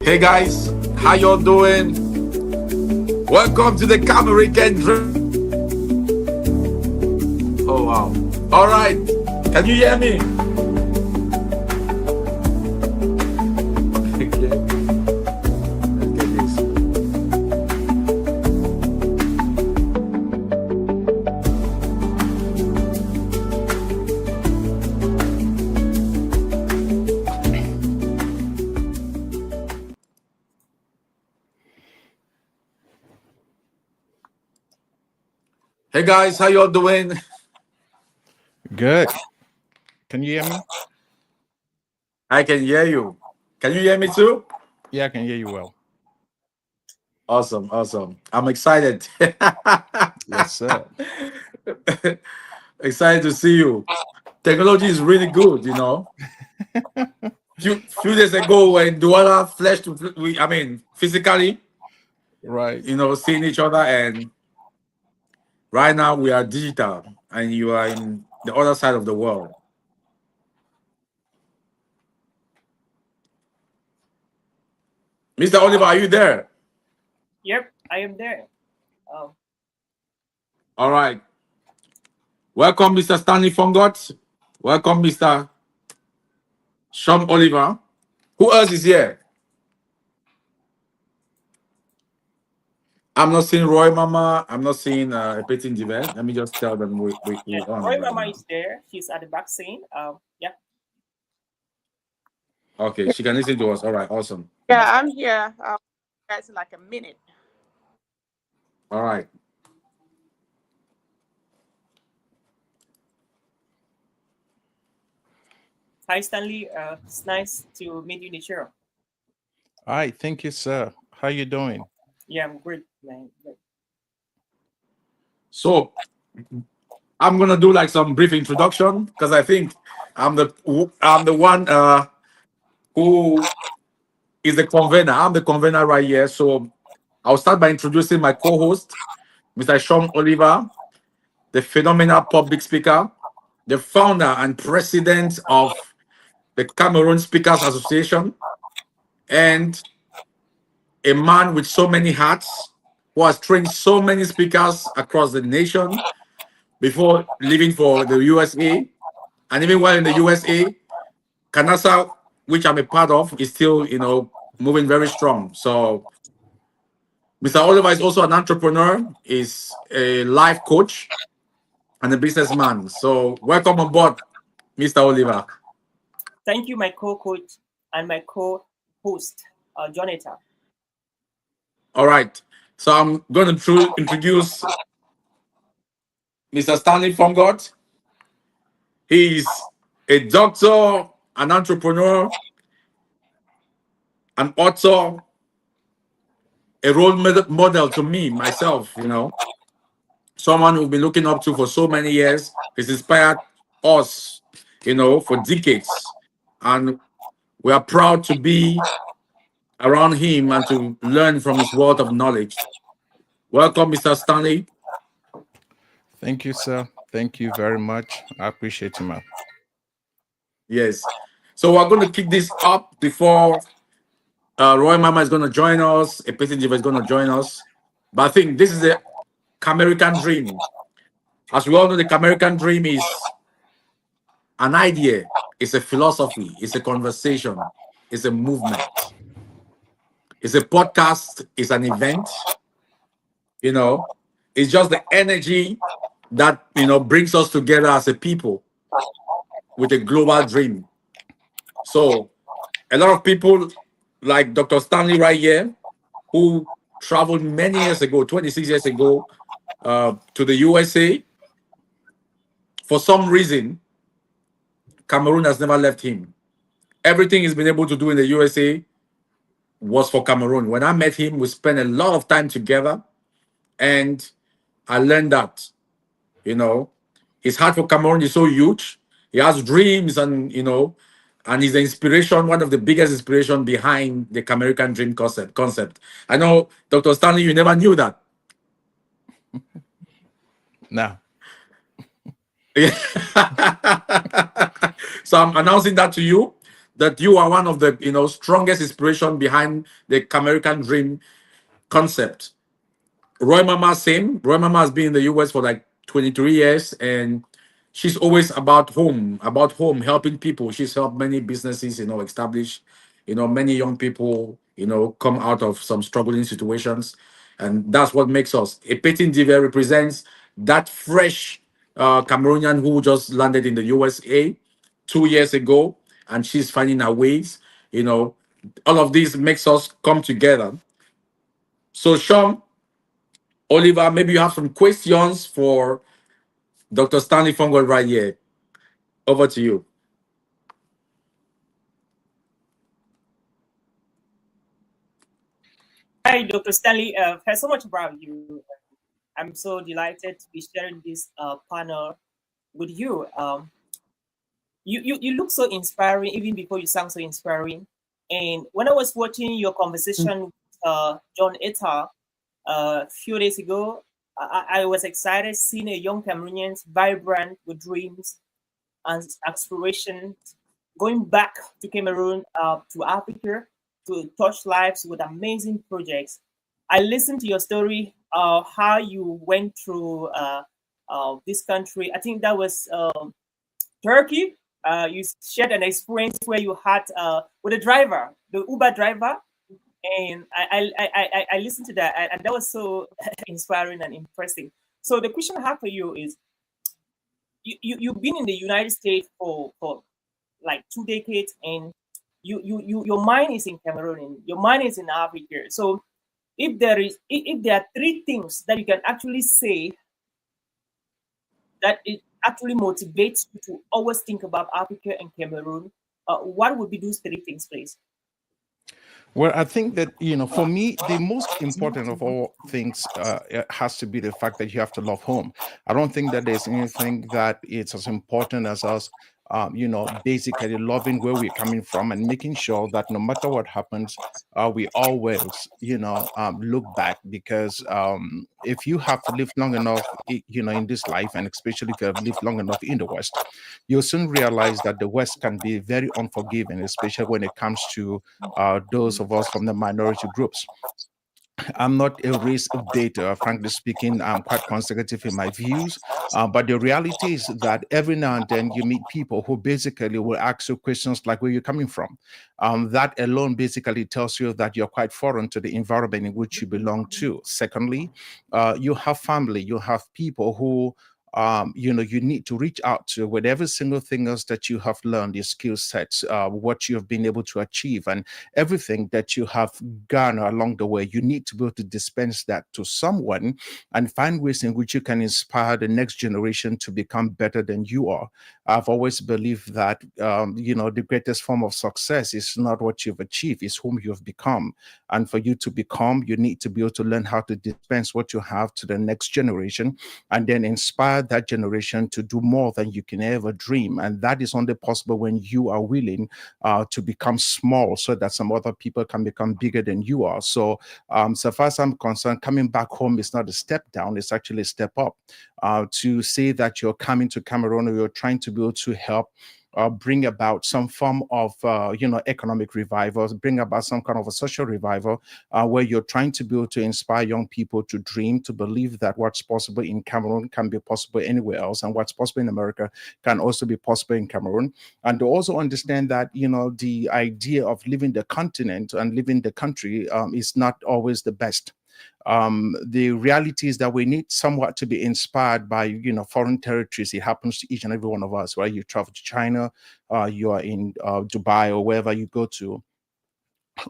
Hey guys, how y'all doing? Welcome to the Camerican Dream. Oh wow. All right. Can you hear me? Okay. Let's get this. Hey guys, how y'all doing? Good. Can you hear me? I can hear you. Can you hear me too? Yeah, I can hear you well. Awesome, awesome. I'm excited. Yes, sir. Excited to see you. Technology is really good, you know. Few days ago when Douala flesh to physically, Right. seeing each other, and right now we are digital and you are in the other side of the world. Mr. Oliver, are you there? Yep, I am there. Oh, All right. Welcome, Mr. Stanley Fongot. Welcome, Mr. Sean Oliver. Who else is here? I'm not seeing Roy Mama. I'm not seeing Petin Divet. Let me just tell them yeah. we're on Roy right Mama now. is there. She's at the back scene. Yeah. Okay, she can listen to us. All right, awesome. Yeah, I'm here. Guys, in like a minute. All right. Hi, Stanley. It's nice to meet you in the show. All right. Thank you, sir. How you doing? Yeah, I'm great, man. Great. So I'm gonna do like some brief introduction because I think I'm the one who is the convener. I'm the convener right here. So I'll start by introducing my co-host, Mr. Sean Oliver, the phenomenal public speaker, the founder and president of the Cameroon Speakers Association, and a man with so many hats who has trained so many speakers across the nation before leaving for the USA. And even while in the USA, Kanasa, which I'm a part of, is still, moving very strong. So Mr. Oliver is also an entrepreneur, is a life coach and a businessman. So welcome on board, Mr. Oliver. Thank you, my co-coach and my co-host, John-Etta. All right. So I'm going to introduce Mr. Stanley Fongot. He's a doctor, an entrepreneur, an author, a role model to me, myself, someone we've been looking up to for so many years. He's inspired us, for decades. And we are proud to be around him and to learn from his wealth of knowledge. Welcome, Mr. Stanley. Thank you, sir. Thank you very much. I appreciate you, man. Yes. So we're going to kick this up before Roy Mama is going to join us. Epeti Diva is going to join us. But I think this is the Camerican dream. As we all know, the Camerican dream is an idea, it's a philosophy, it's a conversation, it's a movement, it's a podcast, it's an event. It's just the energy that brings us together as a people with a global dream. So a lot of people like Dr. Stanley right here, who traveled many years ago, 26 years ago, to the USA. For some reason, Cameroon has never left him. Everything he's been able to do in the USA was for Cameroon. When I met him, we spent a lot of time together, and I learned that, his heart for Cameroon is so huge. He has dreams, and he's the inspiration, one of the biggest inspiration behind the Camerican dream concept. I know, Dr. Stanley, you never knew that. Now, So I'm announcing that to you, that you are one of the strongest inspiration behind the Camerican dream concept. Roy Mama, same. Roy Mama has been in the US for like 23 years, and she's always about home, helping people. She's helped many businesses, establish, many young people, come out of some struggling situations. And that's what makes us. A Petin Diva represents that fresh Cameroonian who just landed in the USA 2 years ago, and she's finding her ways. All of this makes us come together. So, Sean, Oliver, maybe you have some questions for Dr. Stanley Fungo right here. Over to you. Hi, Dr. Stanley. Heard so much about you. I'm so delighted to be sharing this panel with you. You look so inspiring, even before you sound so inspiring. And when I was watching your conversation with John-Etta a few days ago, I was excited seeing a young Cameroonian, vibrant with dreams and aspirations, going back to Cameroon, to Africa, to touch lives with amazing projects. I listened to your story, how you went through this country. I think that was Turkey. You shared an experience where you had with a driver, the Uber driver, and I listened to that, and that was so inspiring and impressive. So the question I have for you is, you've been in the United States for like 2 decades, and your mind is in Cameroon, and your mind is in Africa. So if there are three things that you can actually say that it actually motivates you to always think about Africa and Cameroon, what would be those three things, please? Well, I think that, for me, the most important of all things has to be the fact that you have to love home. I don't think that there's anything that is as important as us, basically loving where we're coming from and making sure that no matter what happens, we always, look back, because if you have lived long enough, in this life, and especially if you have lived long enough in the West, you'll soon realize that the West can be very unforgiving, especially when it comes to those of us from the minority groups. I'm not a race baiter, frankly speaking. I'm quite conservative in my views. But the reality is that every now and then you meet people who basically will ask you questions like, where you're coming from. That alone basically tells you that you're quite foreign to the environment in which you belong to. Secondly, you have family, you have people who you need to reach out to with every single thing else that you have learned, your skill sets, what you have been able to achieve, and everything that you have garnered along the way. You need to be able to dispense that to someone and find ways in which you can inspire the next generation to become better than you are. I've always believed that, the greatest form of success is not what you've achieved, it's whom you've become. And for you to become, you need to be able to learn how to dispense what you have to the next generation, and then inspire that generation to do more than you can ever dream. And that is only possible when you are willing to become small, so that some other people can become bigger than you are. So so far as I'm concerned, coming back home is not a step down, it's actually a step up. To say that you're coming to Cameroon, or you're trying to be able to help bring about some form of economic revival, bring about some kind of a social revival, where you're trying to be able to inspire young people to dream, to believe that what's possible in Cameroon can be possible anywhere else, and what's possible in America can also be possible in Cameroon. And to also understand that the idea of leaving the continent and leaving the country is not always the best. The reality is that we need somewhat to be inspired by foreign territories. It happens to each and every one of us, right? You travel to China, you are in Dubai, or wherever you go to,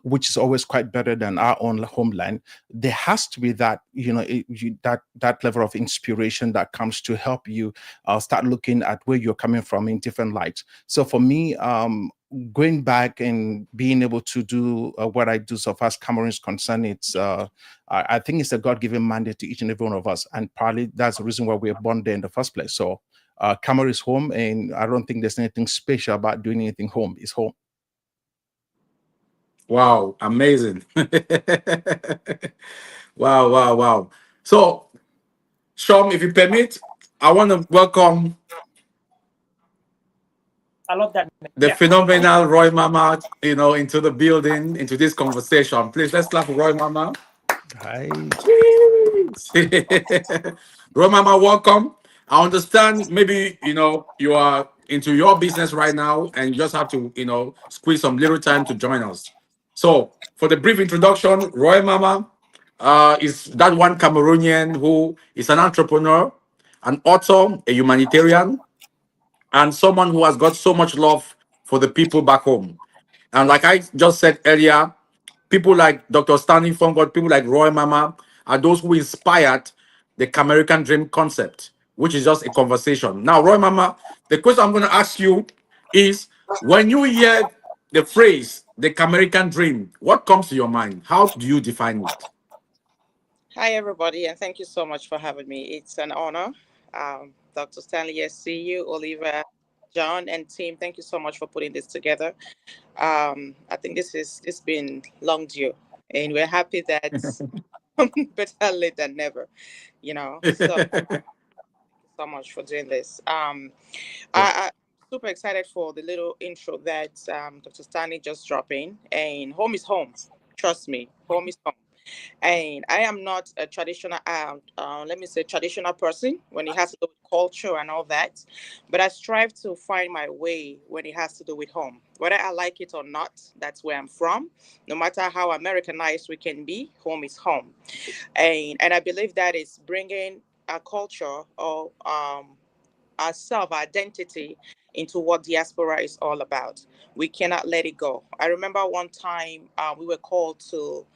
which is always quite better than our own homeland. There has to be that that level of inspiration that comes to help you start looking at where you're coming from in different lights. So for me, going back and being able to do what I do so far as Cameroon is concerned, it's I think it's a God-given mandate to each and every one of us, and probably that's the reason why we were born there in the first place. So Cameroon is home, and I don't think there's anything special about doing anything home. It's home. Wow, amazing. Wow. So, Sean, if you permit, I want to welcome I love that. The Yeah. phenomenal Roy Mama, into the building, into this conversation. Please, let's clap for Roy Mama. Hi. Roy Mama, welcome. I understand maybe, you are into your business right now and you just have to, squeeze some little time to join us. So, for the brief introduction, Roy Mama is that one Cameroonian who is an entrepreneur, an author, a humanitarian, and someone who has got so much love for the people back home. And like I just said earlier, people like Dr. Stanley Fongod, people like Roy Mama are those who inspired the Camerican dream concept, which is just a conversation. Now, Roy Mama, the question I'm going to ask you is, when you hear the phrase, the Camerican dream, what comes to your mind? How do you define it? Hi, everybody, and thank you so much for having me. It's an honor. Dr. Stanley, yes, see you, Oliver, John, and team. Thank you so much for putting this together. I think it's been long due, and we're happy that better late than never. So so much for doing this. I'm super excited for the little intro that Dr. Stanley just dropped in. And home is home. Trust me, home is home. And I am not a traditional, traditional person when it has to do with culture and all that. But I strive to find my way when it has to do with home. Whether I like it or not, that's where I'm from. No matter how Americanized we can be, home is home. And I believe that is bringing a culture or our self-identity into what diaspora is all about. We cannot let it go. I remember one time we were called to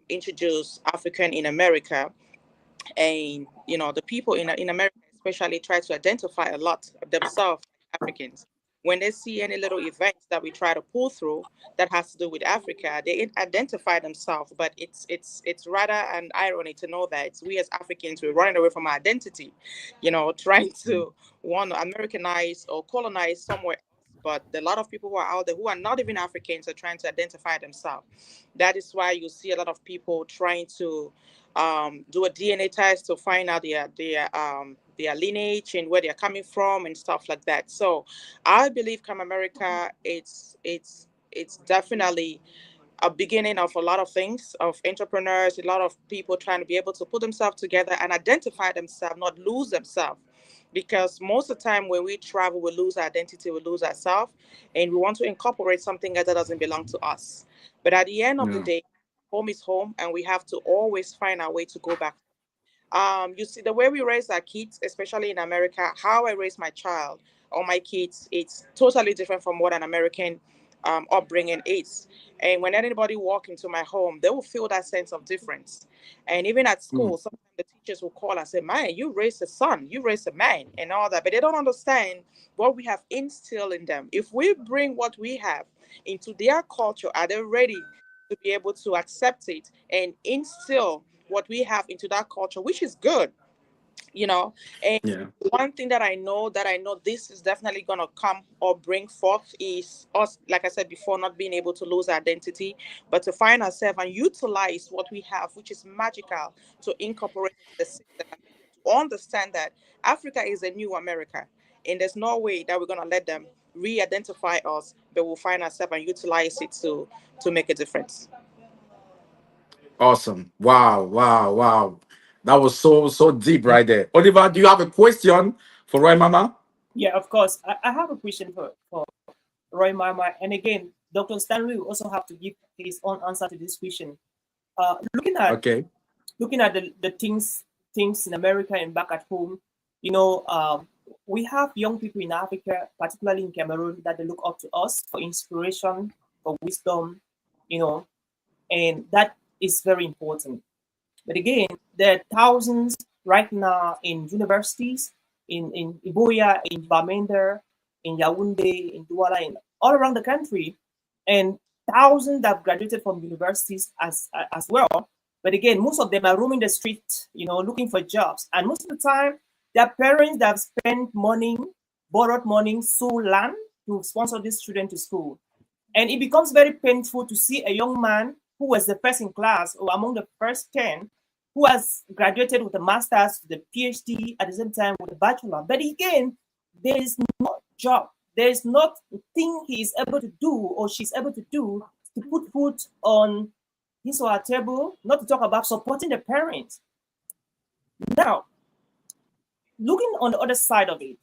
introduce African in America, and the people in America especially try to identify a lot of themselves as Africans. When they see any little events that we try to pull through that has to do with Africa, they identify themselves. But it's rather an irony to know that we as Africans, we're running away from our identity, trying to want to Americanize or colonize somewhere. But a lot of people who are out there who are not even Africans are trying to identify themselves. That is why you see a lot of people trying to do a DNA test to find out their lineage and where they're coming from and stuff like that. So I believe Come America, it's definitely a beginning of a lot of things, of entrepreneurs, a lot of people trying to be able to put themselves together and identify themselves, not lose themselves. Because most of the time when we travel, we lose our identity, we lose ourselves, and we want to incorporate something that doesn't belong to us. But at the end of the day, home is home, and we have to always find our way to go back. You see, the way we raise our kids, especially in America, how I raise my child or my kids, it's totally different from what an American upbringing is. And when anybody walk into my home, they will feel that sense of difference. And even at school, sometimes the teachers will call and say, "Man, you raised a son, you raised a man," and all that. But they don't understand what we have instilled in them. If we bring what we have into their culture, are they ready to be able to accept it and instill what we have into that culture, which is good, And one thing that I know this is definitely going to come or bring forth is us, like I said before, not being able to lose our identity, but to find ourselves and utilize what we have, which is magical, to incorporate the system, to understand that Africa is a new America, and there's no way that we're going to let them re-identify us, but we'll find ourselves and utilize it to make a difference. Awesome. Wow, wow, wow. That was so deep right there. Oliver, do you have a question for Roy Mama? Yeah, of course. I have a question for Roy Mama. And again, Dr. Stanley will also have to give his own answer to this question. Looking at the things in America and back at home, we have young people in Africa, particularly in Cameroon, that they look up to us for inspiration, for wisdom, and that is very important. But again, there are thousands right now in universities, in Iboya, in Bamenda, in Yaoundé, in Douala, in all around the country, and thousands that have graduated from universities as well. But again, most of them are roaming the street, looking for jobs. And most of the time, their parents that have spent money, borrowed money, sold land to sponsor these children to school. And it becomes very painful to see a young man who was the first in class or among the first 10 who has graduated with a master's, with a PhD, at the same time with a bachelor. But again, there is no job there is nothing he is able to do or she's able to do to put food on his or her table, not to talk about supporting the parents. Now, looking on the other side of it,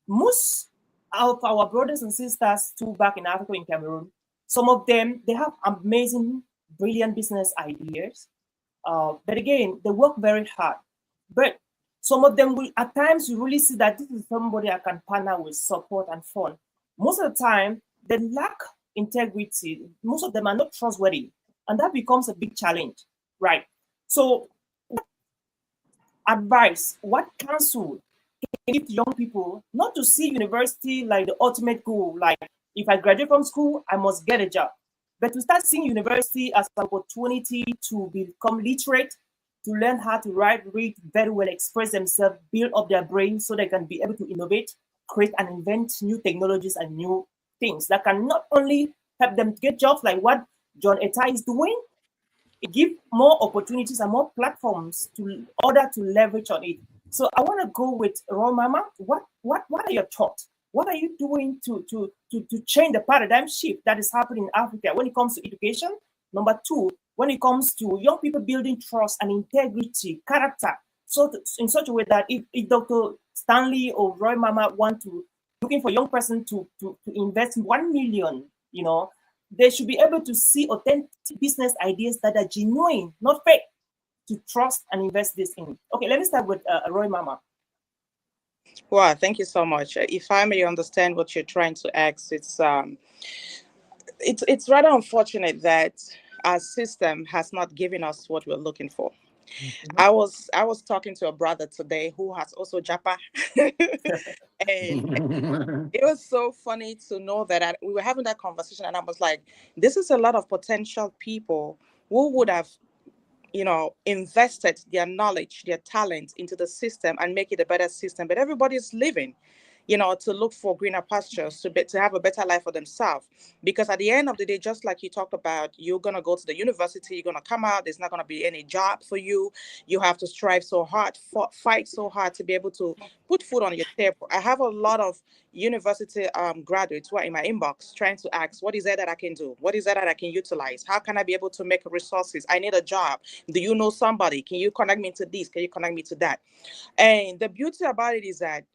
most of our brothers and sisters too back in Africa, in Cameroon, some of them, they have amazing, brilliant business ideas. But again, they work very hard. But some of them will, at times, you really see that this is somebody I can partner with, support and fund. Most of the time, they lack integrity. Most of them are not trustworthy. And that becomes a big challenge, right? So, what advice, what counsel can give to young people not to see university like the ultimate goal, like if I graduate from school, I must get a job, but to start seeing university as an opportunity to become literate, to learn how to write, read very well, express themselves, build up their brain so they can be able to innovate, create and invent new technologies and new things that can not only help them get jobs like what John-Etta is doing, it gives more opportunities and more platforms to order to leverage on it. So I want to go with Ron Mama. What are your thoughts? What are you doing to change the paradigm shift that is happening in Africa when it comes to education? Number two, when it comes to young people building trust and integrity, character, so in such a way that if Dr. Stanley or Roy Mama want to looking for young person to invest 1 million, you know, they should be able to see authentic business ideas that are genuine, not fake, to trust and invest this in. Okay, let me start with Roy Mama. Wow, thank you so much. If I may understand what you're trying to ask, it's rather unfortunate that our system has not given us what we're looking for. Mm-hmm. I was talking to a brother today who has also Japa, and it was so funny to know that we were having that conversation, and I was like, this is a lot of potential people who would have, you know, invested their knowledge, their talent into the system and make it a better system. But everybody's living, you know, to look for greener pastures, to have a better life for themselves. Because at the end of the day, just like you talked about, you're going to go to the university, you're going to come out, there's not going to be any job for you. You have to strive so hard, fight so hard to be able to put food on your table. I have a lot of university graduates who are in my inbox trying to ask, what is that I can do? What is that I can utilize? How can I be able to make resources? I need a job. Do you know somebody? Can you connect me to this? Can you connect me to that? And the beauty about it is that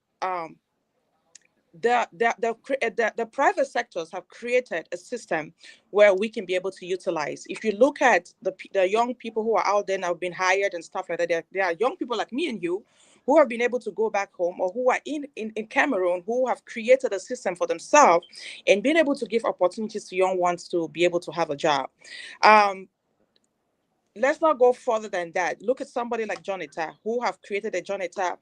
the private sectors have created a system where we can be able to utilize. If you look at the young people who are out there now being hired and stuff like that, there are young people like me and you who have been able to go back home, or who are in Cameroon, who have created a system for themselves and been able to give opportunities to young ones to be able to have a job. Let's not go further than that. Look at somebody like John-Etta, who have created a John-Etta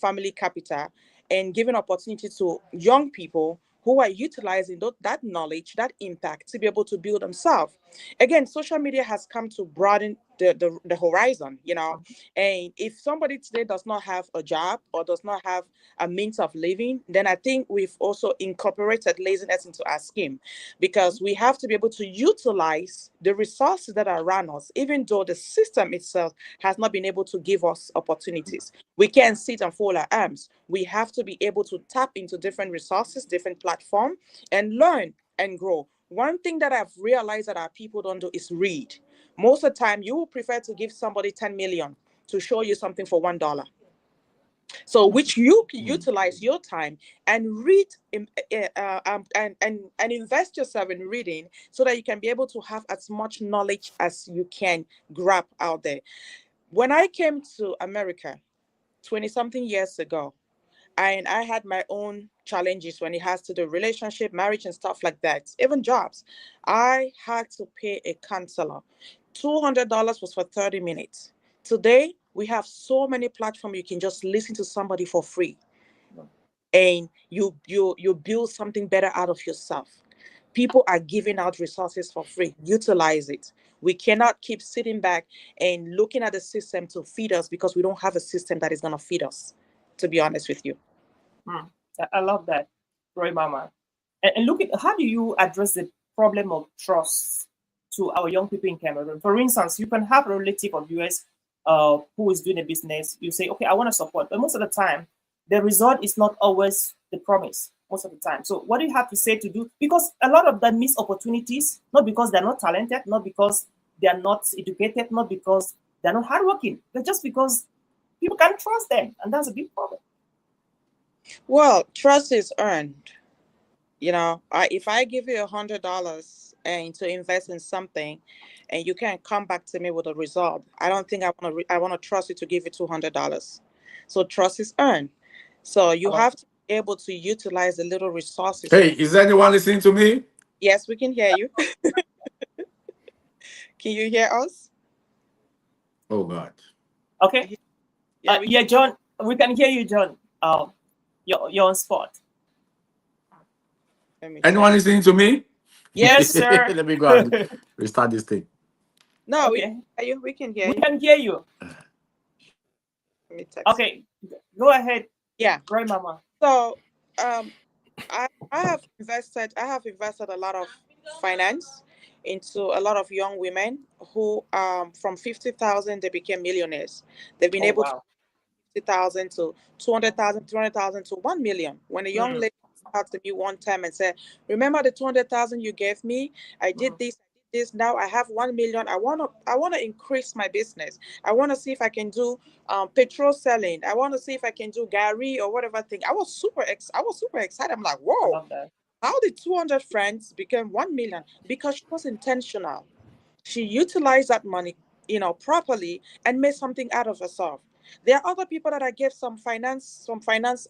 Family Capital and given opportunity to young people who are utilizing that knowledge, that impact to be able to build themselves. Again, social media has come to broaden the horizon, you know. And if somebody today does not have a job or does not have a means of living, then I think we've also incorporated laziness into our scheme, because we have to be able to utilize the resources that are around us, even though the system itself has not been able to give us opportunities. We can't sit and fold our arms. We have to be able to tap into different resources, different platforms, and learn and grow. One thing that I've realized that our people don't do is read. Most of the time, you will prefer to give somebody 10 million to show you something for $1. So which you can utilize your time and read and invest yourself in reading, so that you can be able to have as much knowledge as you can grab out there. When I came to America 20-something years ago, and I had my own challenges when it has to do relationship, marriage, and stuff like that, even jobs. I had to pay a counselor. $200 was for 30 minutes. Today, we have so many platforms you can just listen to somebody for free. And you build something better out of yourself. People are giving out resources for free. Utilize it. We cannot keep sitting back and looking at the system to feed us, because we don't have a system that is going to feed us, to be honest with you. I love that, Roy Mama. And look at, how do you address the problem of trust to our young people in Cameroon? For instance, you can have a relative of US who is doing a business. You say, okay, I want to support. But most of the time, the result is not always the promise. most of the time. So what do you have to say to do? Because a lot of them miss opportunities, not because they're not talented, not because they're not educated, not because they're not hardworking, but just because people can't trust them. And that's a big problem. Well, trust is earned. You know, if I give you $100 and to invest in something, and you can't come back to me with a result, I don't think I want to trust you to give you $200. So trust is earned. So you have to be able to utilize the little resources. Hey, is anyone listening to me? Yes, we can hear you. Can you hear us? Oh God. Okay. Yeah, John, we can hear you, John. You're on spot. Anyone listening to me? Yes, sir. Let me go and restart this thing. No, Okay. we can hear you. We can hear you. Let me text. Okay, go ahead. Yeah. Right, Mama. So, I have invested a lot of finance into a lot of young women who, from 50,000, they became millionaires. They've been able to 50,000 to 200,000, 200,000 to 1 million. When a young lady comes to me one time and said, "Remember the 200,000 you gave me? I did this. Now I have 1 million. I want to increase my business. I want to see if I can do petrol selling. I want to see if I can do Gary or whatever thing." I was super excited. I'm like, whoa, how did 200 friends become 1 million? Because she was intentional. She utilized that money, properly, and made something out of herself. There are other people that I gave some support,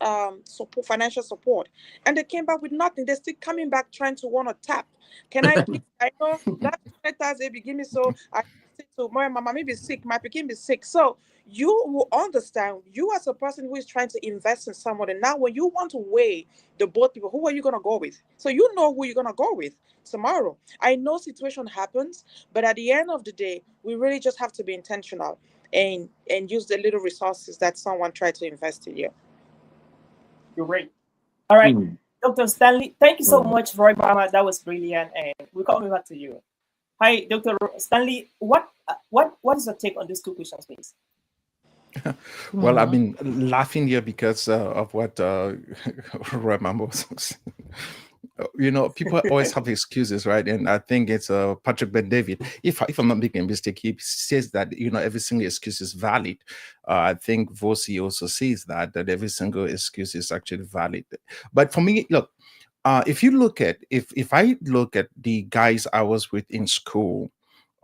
financial support, and they came back with nothing. They're still coming back trying to want to tap. Can I please? I know that 200,000 they give me, so I say to my mama, maybe sick, my pekin be sick. So you will understand, you as a person who is trying to invest in someone, and now when you want to weigh the both people, who are you gonna go with? So you know who you're gonna go with tomorrow. I know situation happens, but at the end of the day, we really just have to be intentional and use the little resources that someone tried to invest in you. You're great. All right, Dr. Stanley, thank you so much, Roy Mama. That was brilliant, and we're coming back to you. Hi, Dr. Stanley. What is your take on these two questions, please? Well, I've been laughing here because of what Roy Mama was. People always have excuses, right? And I think it's Patrick Ben David. If I'm not making a mistake, he says that every single excuse is valid. I think Vosi also says that every single excuse is actually valid. But for me, look, if I look at the guys I was with in school,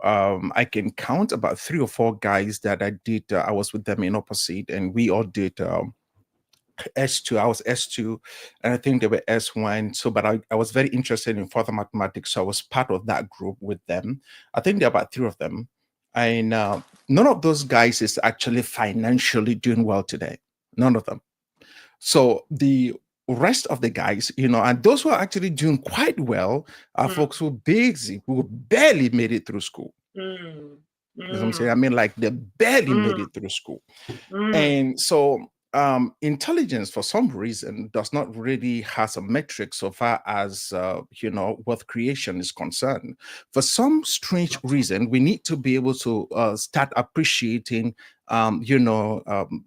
I can count about 3 or 4 guys that I was with them in opposite, and we all did S2. I was S2, and I think they were S1. So, but I was very interested in further mathematics, so I was part of that group with them. I think there are about 3 of them, and none of those guys is actually financially doing well today. None of them. So the rest of the guys, and those who are actually doing quite well are folks who barely made it through school. You know what I'm saying? I mean, like, they barely made it through school. And so intelligence, for some reason, does not really has a metric so far as wealth creation is concerned. For some strange reason, we need to be able to start appreciating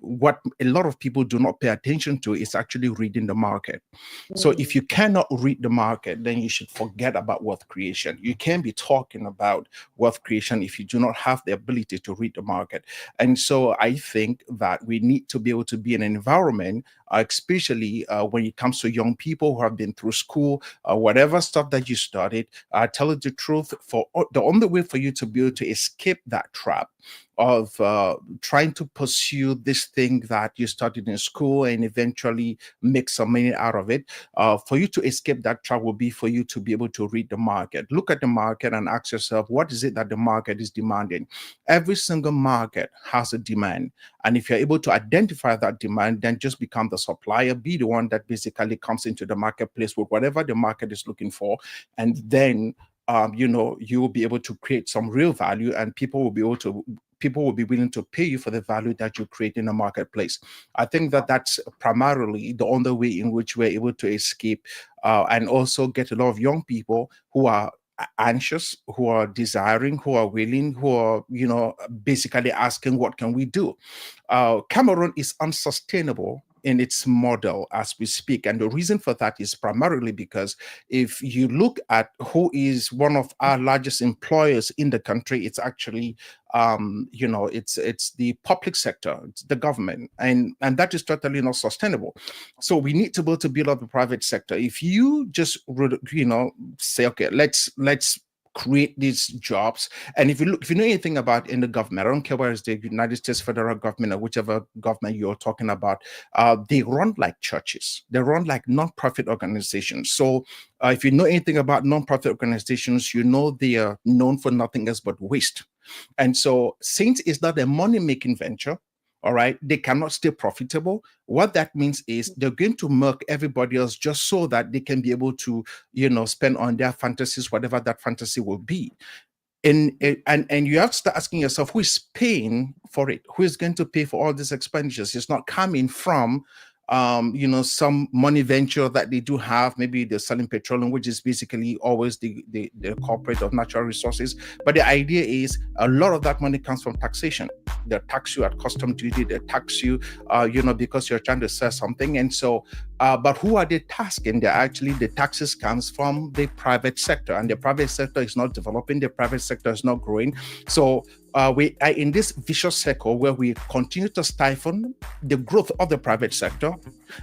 what a lot of people do not pay attention to is actually reading the market. So if you cannot read the market, then you should forget about wealth creation. You can't be talking about wealth creation if you do not have the ability to read the market. And so I think that we need to be able to be in an environment, especially when it comes to young people who have been through school, whatever stuff that you started, tell you the truth, for the only way for you to be able to escape that trap of trying to pursue this thing that you started in school and eventually make some money out of it, for you to escape that trap will be for you to be able to read the market. Look at the market and ask yourself, what is it that the market is demanding? Every single market has a demand. And if you're able to identify that demand, then just become the supplier, be the one that basically comes into the marketplace with whatever the market is looking for. And then you will be able to create some real value, and people will be willing to pay you for the value that you create in the marketplace. I think that that's primarily the only way in which we're able to escape and also get a lot of young people who are anxious, who are desiring, who are willing, who are, basically asking, what can we do? Cameroon is unsustainable in its model as we speak. And the reason for that is primarily because if you look at who is one of our largest employers in the country, it's actually it's the public sector, it's the government, and that is totally not sustainable. So we need to be able to build up the private sector. If you just say, okay, let's create these jobs. And if you know anything about in the government, I don't care whether it's the United States federal government or whichever government you're talking about, they run like churches. They run like non-profit organizations. So if you know anything about non-profit organizations, you know they are known for nothing else but waste. And so since it's not a money-making venture, all right, they cannot stay profitable. What that means is they're going to milk everybody else just so that they can be able to, spend on their fantasies, whatever that fantasy will be. And you have to start asking yourself, who is paying for it? Who is going to pay for all these expenditures? It's not coming from some money venture that they do have. Maybe they're selling petroleum, which is basically always the corporate of natural resources. But the idea is a lot of that money comes from taxation. They tax you at custom duty. They tax you, because you're trying to sell something. And so, but who are they tasking? They're actually, the taxes comes from the private sector, and the private sector is not developing. The private sector is not growing. So we are in this vicious circle where we continue to stifle the growth of the private sector,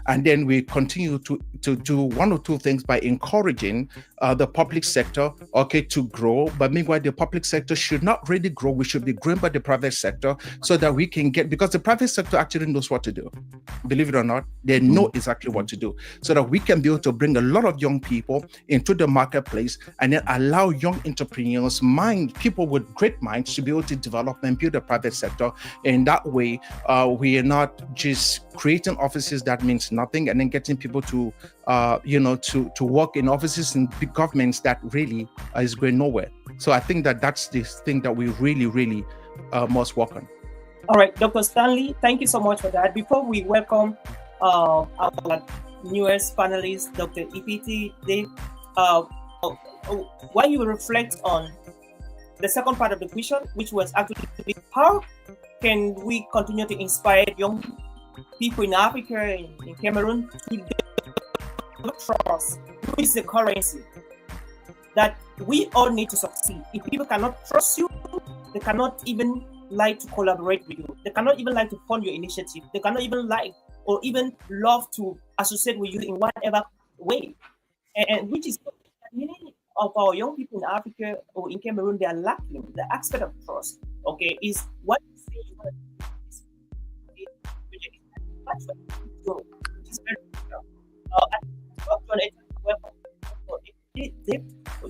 and then we continue to do one or two things by encouraging the public sector, to grow. But meanwhile, the public sector should not really grow. We should be growing by the private sector so that we can because the private sector actually knows what to do. Believe it or not, they know exactly what to do, so that we can be able to bring a lot of young people into the marketplace and then allow young entrepreneurs, people with great minds, to be able to develop and build a private sector. In that way, we are not just creating offices that means nothing and then getting people to work in offices and big governments that really is going nowhere. So I think that's the thing that we really, really must work on. All right, Dr. Stanley, thank you so much for that. Before we welcome our newest panelist, Dr. EPT Dave, while you reflect on the second part of the question, which was actually how can we continue to inspire young people in Africa, in Cameroon, to develop trust, which is the currency that we all need to succeed. If people cannot trust you, they cannot even like to collaborate with you. They cannot even like to fund your initiative. They cannot even like or even love to associate with you in whatever way. And which is many of our young people in Africa or in Cameroon, they are lacking the aspect of trust. Okay, is what you say you want to do. Which is very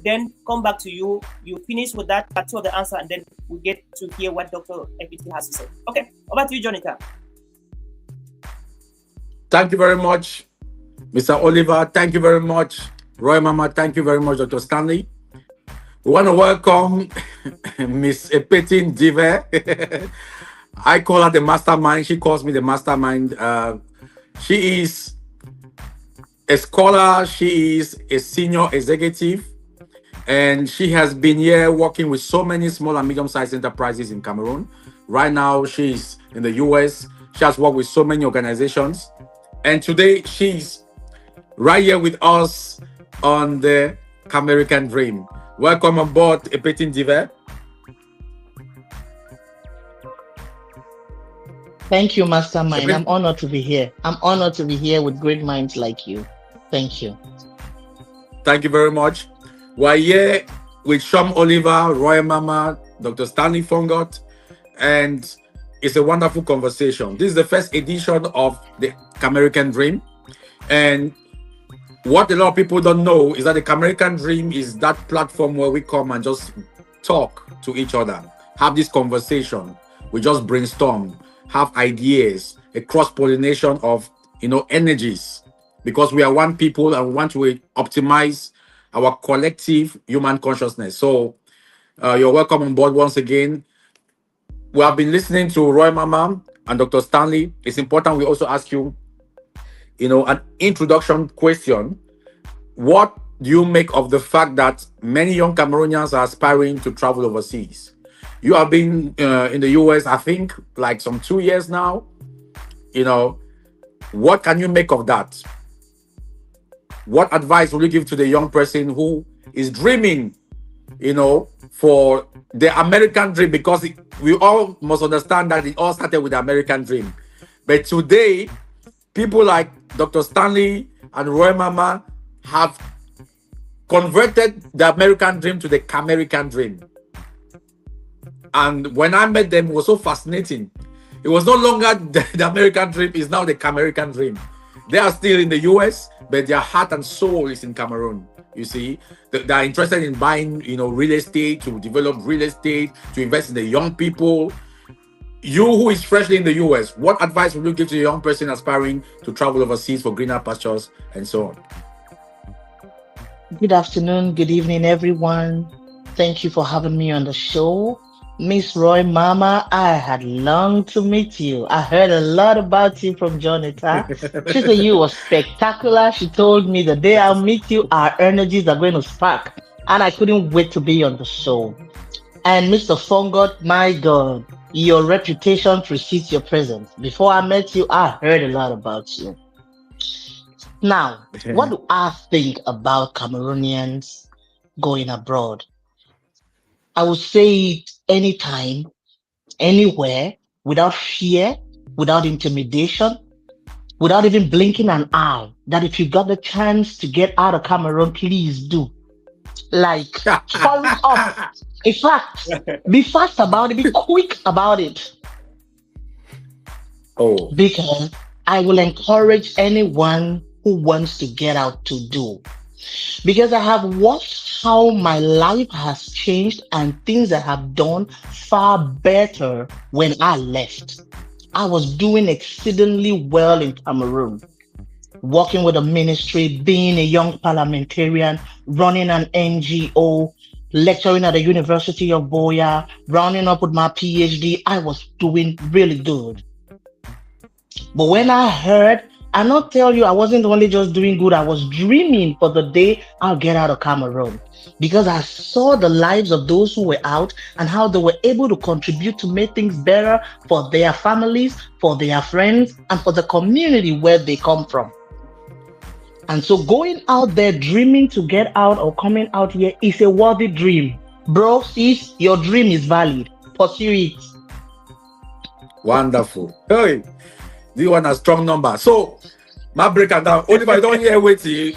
then come back to you. You finish with that part two of the answer, and then we get to hear what Dr. EPT has to say. Okay, over to you, John-Etta. Thank you very much, Mr. Oliver. Thank you very much, Roy Mama. Thank you very much, Dr. Stanley. We want to welcome Miss Epetin Dive. I call her the mastermind. She calls me the mastermind. She is a scholar. She is a senior executive. And she has been here working with so many small and medium-sized enterprises in Cameroon. Right now, she's in the US. She has worked with so many organizations. And today, she's right here with us on the Camerican Dream. Welcome on board, Epetin Dive. Thank you, Mastermind. I'm honored to be here. I'm honored to be here with great minds like you. Thank you. Thank you very much. We're here with Shom Oliver, Roy Mama, Dr. Stanley Fongot, and it's a wonderful conversation. This is the first edition of the Camerican Dream. And what a lot of people don't know is that the Camerican Dream is that platform where we come and just talk to each other, have this conversation. We just brainstorm, have ideas, a cross-pollination of energies, because we are one people and we want to optimize our collective human consciousness. So you're welcome on board once again. We have been listening to Roy Mama and Dr. Stanley. It's important we also ask you, an introduction question. What do you make of the fact that many young Cameroonians are aspiring to travel overseas? You have been in the US, I think, like some 2 years now. What can you make of that? What advice will you give to the young person who is dreaming, for the American dream? Because we all must understand that it all started with the American dream. But today, people like Dr. Stanley and Roy Mama have converted the American dream to the Camerican dream. And when I met them, it was so fascinating. It was no longer the American dream, it's now the Camerican dream. They are still in the US, but their heart and soul is in Cameroon. You see, they are interested in buying, real estate, to develop real estate, to invest in the young people. You who is freshly in the US, what advice would you give to a young person aspiring to travel overseas for greener pastures and so on? Good afternoon, good evening, everyone. Thank you for having me on the show. Miss Roy Mama, I had longed to meet you. I heard a lot about you from John-Etta. She said you were spectacular. She told me the day I'll meet you, our energies are going to spark. And I couldn't wait to be on the show. And Mr. Fongot, my God, your reputation precedes your presence. Before I met you, I heard a lot about you. Now, what do I think about Cameroonians going abroad? I would say anytime, anywhere, without fear, without intimidation, without even blinking an eye, that if you got the chance to get out of Cameroon, please do. Like, hurry up. In fact, be fast about it, be quick about it. Oh. Because I will encourage anyone who wants to get out to do. Because I have watched how my life has changed and things I have done far better when I left. I was doing exceedingly well in Cameroon, working with a ministry, being a young parliamentarian, running an NGO, lecturing at the University of Boya, rounding up with my PhD. I was doing really good. But when I heard, I not tell you I wasn't only just doing good, I was dreaming for the day I'll get out of Cameroon, because I saw the lives of those who were out and how they were able to contribute to make things better for their families, for their friends, and for the community where they come from. And so going out there dreaming to get out or coming out here is a worthy dream. Bro, sis, your dream is valid. Pursue it. Wonderful. Hey. This one a strong number. So, my break it down. Only if I don't hear what a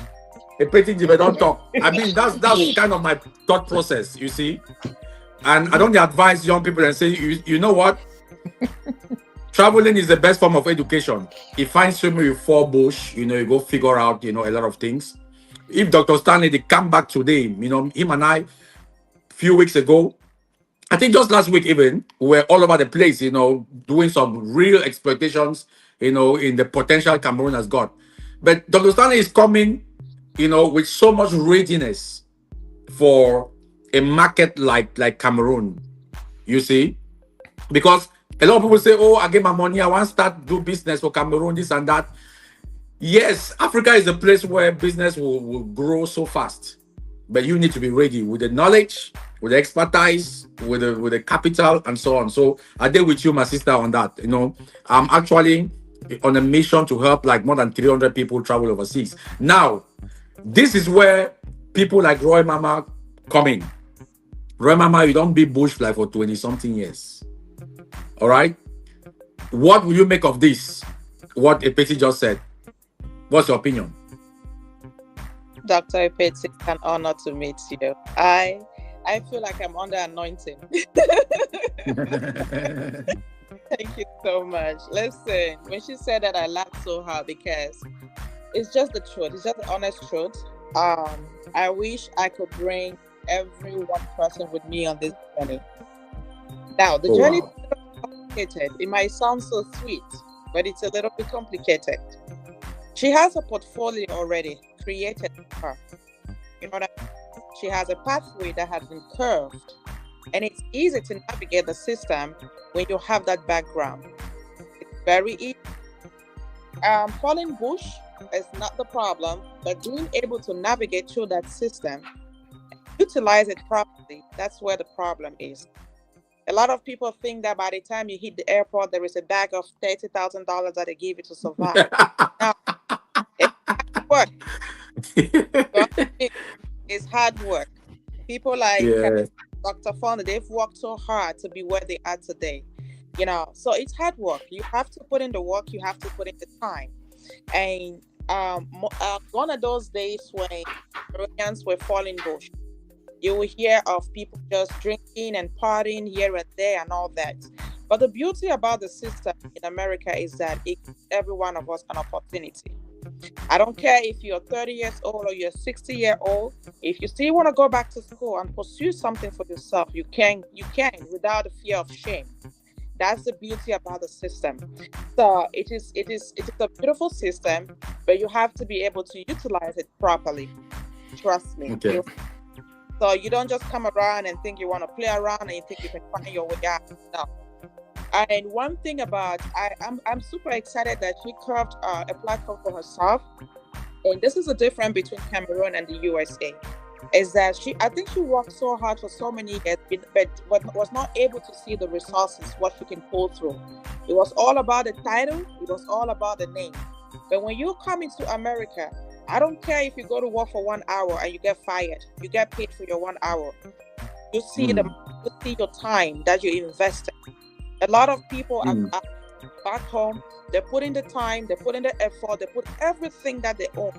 petty if I don't talk. I mean, that's kind of my thought process, you see. And I don't advise young people and say, you know what? Traveling is the best form of education. If find swimming with 4 bush, you go figure out, a lot of things. If Dr. Stanley, they come back today, him and I, few weeks ago, I think just last week even, we were all over the place, doing some real exploitations, in the potential Cameroon has got. But Dr. Stanley is coming, with so much readiness for a market like Cameroon, you see? Because a lot of people say, oh, I get my money, I want to start do business for Cameroon, this and that. Yes, Africa is a place where business will grow so fast. But you need to be ready with the knowledge, with the expertise, with the capital, and so on. So I did with you, my sister, on that. I'm actually on a mission to help like more than 300 people travel overseas. Now, this is where people like Roy Mama come in. Roy Mama, you don't be bush fly for 20-something years. All right? What will you make of this? What Epeti just said? What's your opinion? Dr. Epeti, it's an honor to meet you. I feel like I'm under anointing. Thank you so much. Listen, when she said that, I laughed so hard because it's just the truth. It's just the honest truth. I wish I could bring every one person with me on this journey. Now, the journey is a little complicated. It might sound so sweet, but it's a little bit complicated. She has a portfolio already created for her. You know what I mean? She has a pathway that has been curved, and it's easy to navigate the system when you have that background. It's very easy. Falling bush is not the problem, but being able to navigate through that system, utilize it properly, that's where the problem is. A lot of people think that by the time you hit the airport, there is a bag of $30,000 that they give you to survive. Now, it's hard work. It's hard work. People like Yeah. Dr. Fonda, they've worked so hard to be where they are today. You know, so it's hard work. You have to put in the work. You have to put in the time. And one of those days when Cameroonians were falling bush, you will hear of people just drinking and partying here and there and all that. But the beauty about the system in America is that it gives every one of us an opportunity. I don't care if you're 30 years old or you're 60-year-old. If you still want to go back to school and pursue something for yourself, you can without the fear of shame. That's the beauty about the system. So it is a beautiful system, but you have to be able to utilize it properly. Trust me. Okay. So you don't just come around and think you want to play around and you think you can find your way out. No. And one thing about I'm super excited that she carved a platform for herself. And this is the difference between Cameroon and the USA. Is that I think she worked so hard for so many years, but was not able to see the resources, what she can pull through. It was all about the title. It was all about the name. But when you come into America, I don't care if you go to work for 1 hour and you get fired. You get paid for your 1 hour. You see you see your time that you invested. A lot of people are back home. They put in the time, they put in the effort, they put everything that they own.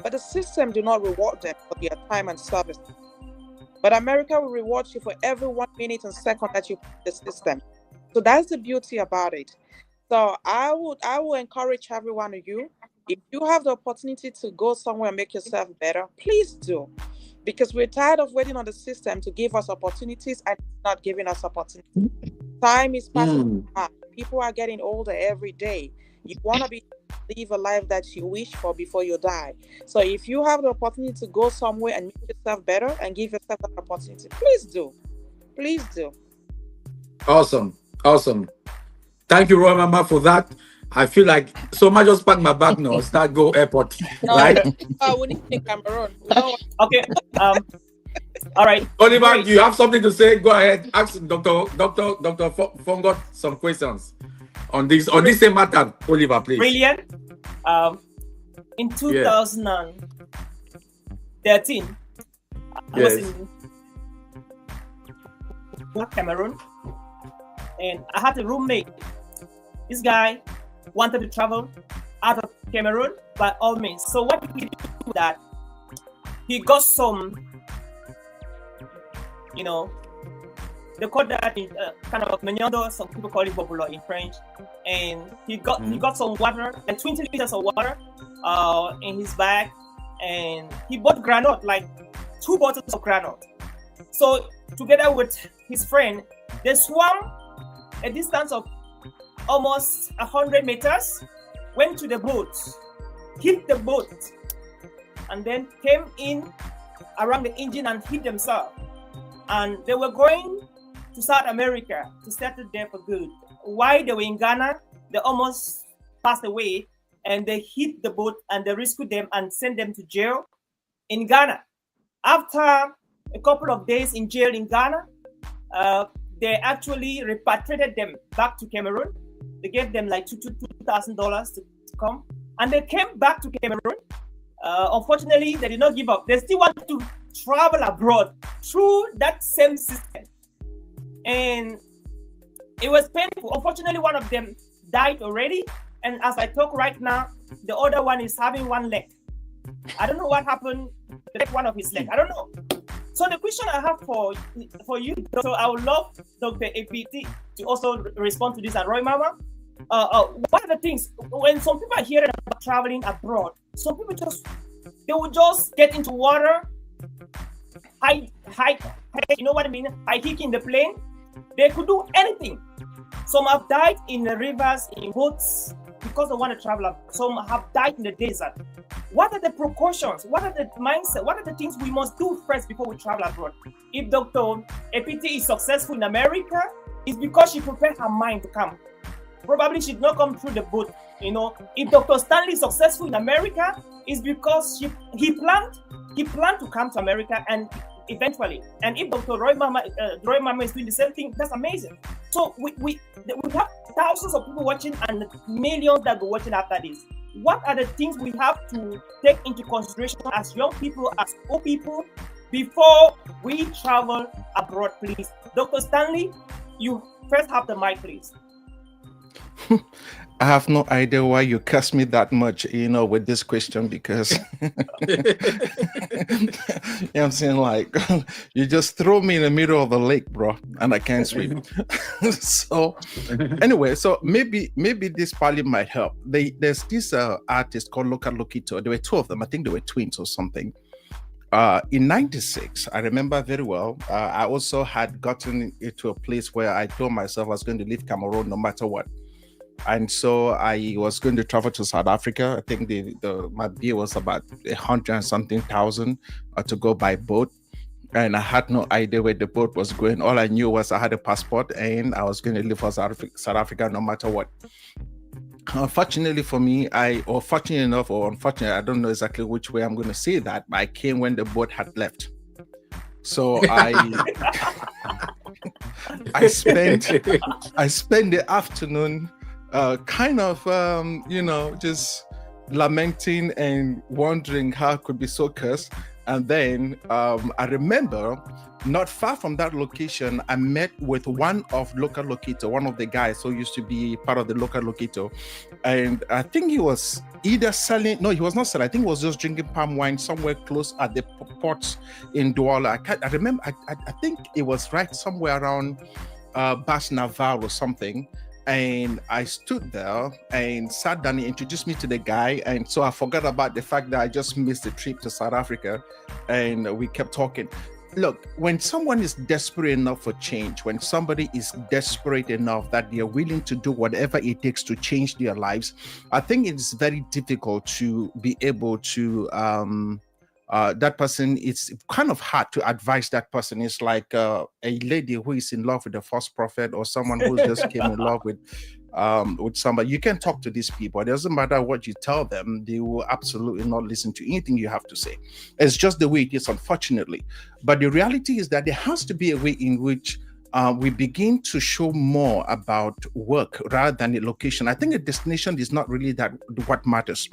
But the system do not reward them for their time and service. But America will reward you for every 1 minute and second that you put in the system. So that's the beauty about it. So I will encourage every one of you, if you have the opportunity to go somewhere and make yourself better, please do. Because we're tired of waiting on the system to give us opportunities and not giving us opportunities. Time is passing by. People are getting older every day. You want to live a life that you wish for before you die. So if you have the opportunity to go somewhere and make yourself better and give yourself that opportunity, please do. Please do. Awesome. Thank you, Roy Mama, for that. I feel like so much just pack my bag now, start go airport. Right? We need in Cameroon. Okay. All right. Oliver, do you have something to say? Go ahead. Ask Dr. Fongot some questions on this same matter. Oliver, please. Brilliant. In 2013, I was in Cameroon, and I had a roommate. This guy wanted to travel out of Cameroon by all means. So what did he do with that? He got some, they call that kind of menyando. Some people call it bobulo in French. And he got some water, like 20 liters of water, in his bag, and he bought granite, like 2 bottles of granite. So together with his friend, they swam a distance of almost 100 meters, went to the boat, hit the boat, and then came in around the engine and hit themselves. And they were going to South America to settle there for good. While they were in Ghana, they almost passed away, and they hit the boat and they rescued them and sent them to jail in Ghana. After a couple of days in jail in Ghana, they actually repatriated them back to Cameroon. They gave them like $2,000 to come, and they came back to Cameroon. Unfortunately, they did not give up. They still want to travel abroad through that same system, and it was painful. Unfortunately, one of them died already, and as I talk right now, the other one is having one leg. I don't know what happened to one of his legs. I don't know. So the question I have for you, so I would love Dr. APT to also respond to this, and Roy Mama. What are the things when some people are hearing about traveling abroad? Some people they will just get into water, hike, you know what I mean? Hike in the plane. They could do anything. Some have died in the rivers, in boats, because they want to travel. Some have died in the desert. What are the precautions? What are the mindset? What are the things we must do first before we travel abroad? If Dr. APT is successful in America, it's because she prepared her mind to come. Probably she did not come through the boat. If Dr. Stanley is successful in America, it's because he planned to come to America, and eventually. And if Dr. Roy Mama is doing the same thing, that's amazing. So we have thousands of people watching and millions that go watching after this. What are the things we have to take into consideration as young people, as old people, before we travel abroad, please? Dr. Stanley, you first have the mic, please. I have no idea why you cuss me that much, with this question, because I'm saying, like, you just throw me in the middle of the lake, bro, and I can't swim. So anyway, so maybe this probably might help. There's this artist called Luca Loquito. There were two of them. I think they were twins or something. In '96, I remember very well, I also had gotten into a place where I told myself I was going to leave Cameroon no matter what. And so I was going to travel to South Africa. I think my bill was about 100 and something thousand to go by boat. And I had no idea where the boat was going. All I knew was I had a passport and I was going to leave for South Africa no matter what. Unfortunately for me, or fortunate enough or unfortunate, I don't know exactly which way I'm going to say that, but I came when the boat had left. So I spent the afternoon kind of, just lamenting and wondering how I could be so cursed. And then I remember not far from that location, I met with one of Local Loquito, one of the guys who used to be part of the Local Loquito. And I think he was either selling, no, he was not selling. I think he was just drinking palm wine somewhere close at the ports in Douala. I remember, I think it was right somewhere around Bas Naval or something. And I stood there and sat down and introduced me to the guy. And so I forgot about the fact that I just missed the trip to South Africa, and we kept talking. Look, when someone is desperate enough for change, when somebody is desperate enough that they're willing to do whatever it takes to change their lives, I think it's very difficult to be able to that person, it's kind of hard to advise that person. It's like a lady who is in love with the false prophet, or someone who just came in love with somebody. You can talk to these people. It doesn't matter what you tell them. They will absolutely not listen to anything you have to say. It's just the way it is, unfortunately. But the reality is that there has to be a way in which we begin to show more about work rather than the location. I think the destination is not really that what matters.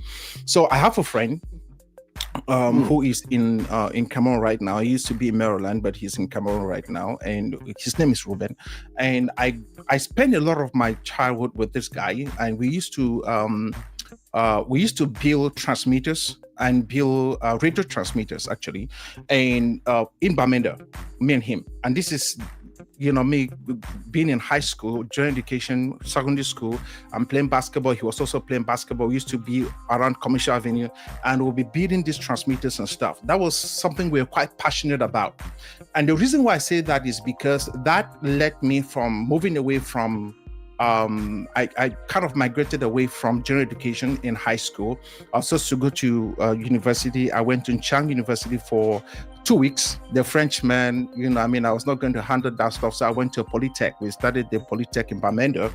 So I have a friend who is in Cameroon right now. He used to be in Maryland, but he's in Cameroon right now, and his name is Ruben. And I spent a lot of my childhood with this guy, and we used to build transmitters and build radio transmitters, actually, and in Bamenda, me and him. And this is, me being in high school, general education, secondary school, I'm playing basketball. He was also playing basketball. We used to be around Commercial Avenue, and we'll be building these transmitters and stuff. That was something we were quite passionate about. And the reason why I say that is because that led me from moving away from I kind of migrated away from general education in high school. I was supposed to go to university. I went to Chang University for 2 weeks. The Frenchman, I was not going to handle that stuff. So I went to a Polytech. We studied the Polytech in Bamenda.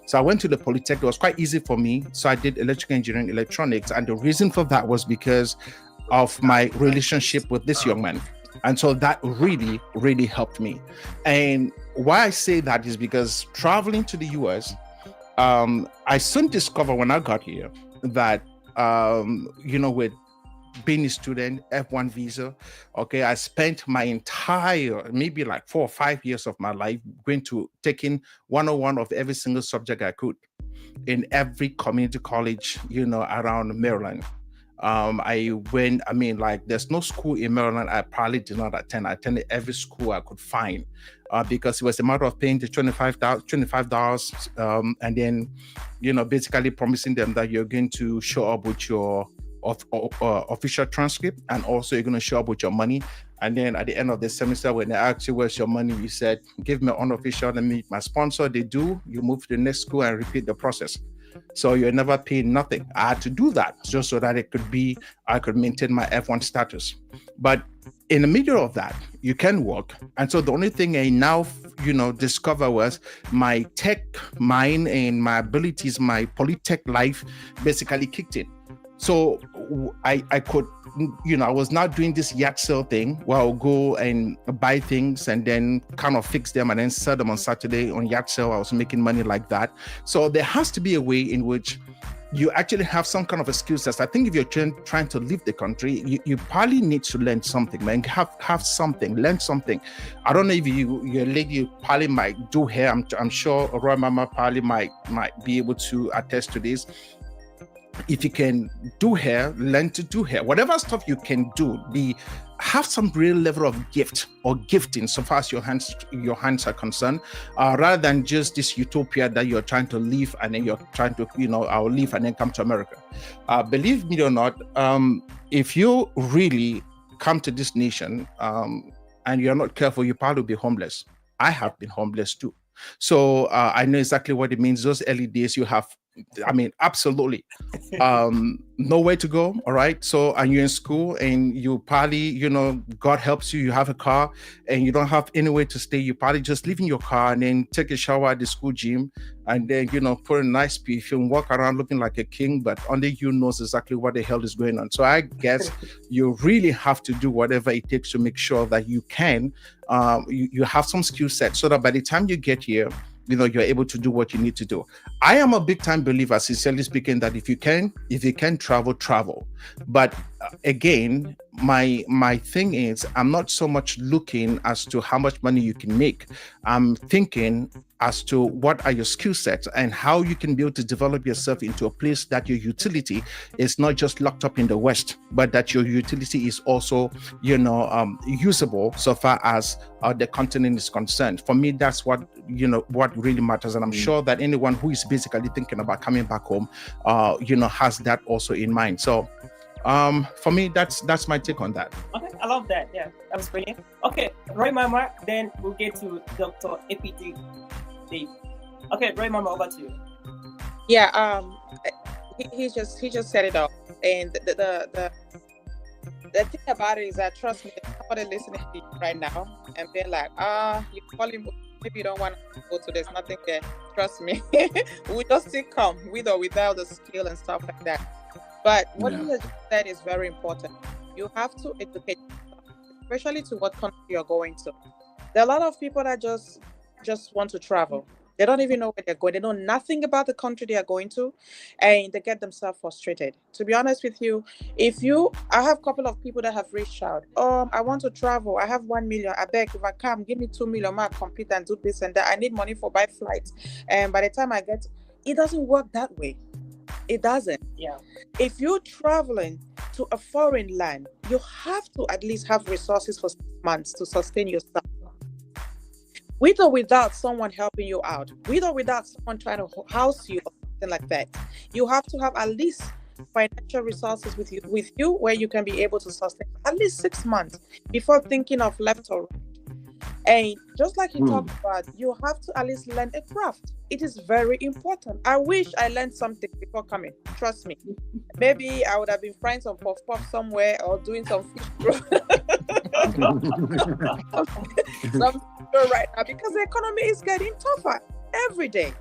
So I went to the Polytech. It was quite easy for me. So I did electrical engineering, electronics. And the reason for that was because of my relationship with this young man. And so that really, really helped me. And why I say that is because traveling to the US, I soon discovered when I got here that, with being a student, F1 visa, okay, I spent my entire, maybe like 4 or 5 years of my life taking 101 of every single subject I could in every community college, around Maryland. There's no school in Maryland I probably did not attend. I attended every school I could find because it was a matter of paying the $25, and then, basically promising them that you're going to show up with your official transcript, and also you're going to show up with your money. And then at the end of the semester, when they ask you where's your money, you said, give me unofficial, let me meet my sponsor. They do, you move to the next school and repeat the process. So you're never paying nothing. I had to do that just so that I could maintain my F1 status. But in the middle of that, you can work. And so the only thing I now, discover was my tech mind and my abilities, my Polytech life basically kicked in. So I could I was not doing this yard sale thing where I'll go and buy things and then kind of fix them and then sell them on Saturday on yard sale. I was making money like that. So there has to be a way in which you actually have some kind of a skill set. I think if you're trying to leave the country, you probably need to learn something, man. Have something, learn something. I don't know if you're a lady, you probably might do hair. I'm sure Roy Mama probably might be able to attest to this. If you can do hair, learn to do hair. Whatever stuff you can do, have some real level of gift or gifting so far as your hands are concerned, rather than just this utopia that you're trying to live and then you're trying to, I'll leave and then come to America. Believe me or not, if you really come to this nation and you're not careful, you probably will be homeless. I have been homeless too. So I know exactly what it means. Those early days you have, absolutely nowhere to go. All right. So, and you're in school and you probably, God helps you, you have a car and you don't have anywhere to stay. You probably just live in your car and then take a shower at the school gym and then, put a nice perfume, walk around looking like a king, but only you knows exactly what the hell is going on. So I guess you really have to do whatever it takes to make sure that you can, you have some skill set so that by the time you get here, you're able to do what you need to do. I am a big time believer, sincerely speaking, that if you can travel. But again, my thing is, I'm not so much looking as to how much money you can make. I'm thinking as to what are your skill sets and how you can be able to develop yourself into a place that your utility is not just locked up in the West, but that your utility is also, usable so far as the continent is concerned. For me, that's what really matters. And I'm sure that anyone who is basically thinking about coming back home, has that also in mind. So for me, that's my take on that. Okay, I love that. Yeah, that was brilliant. Okay, Roy Mama, then we'll get to Dr. APT Dave. Okay, Roy Mama, over to you. Yeah, he just said it all. And the thing about it is that, trust me, somebody listening to you right now and being like, you call him, maybe you don't want to go to, there's nothing there. Trust me, we just still come with or without the skill and stuff like that. But what he has said is very important. You have to educate yourself, especially to what country you're going to. There are a lot of people that just want to travel. They don't even know where they're going. They know nothing about the country they are going to, and they get themselves frustrated. To be honest with you, I have a couple of people that have reached out. I want to travel. I have 1 million. I beg, if I come, give me 2 million. I compete and do this and that. I need money for buy flights. And by the time I get, it doesn't work that way. It doesn't. Yeah. If you're traveling to a foreign land, you have to at least have resources for 6 months to sustain yourself. With or without someone helping you out, with or without someone trying to house you or something like that, you have to have at least financial resources with you where you can be able to sustain at least 6 months before thinking of left or right. And just like you talked about, you have to at least learn a craft. It is very important. I wish I learned something before coming. Trust me. Maybe I would have been frying some puff somewhere or doing some fish roll. Right now, because the economy is getting tougher every day.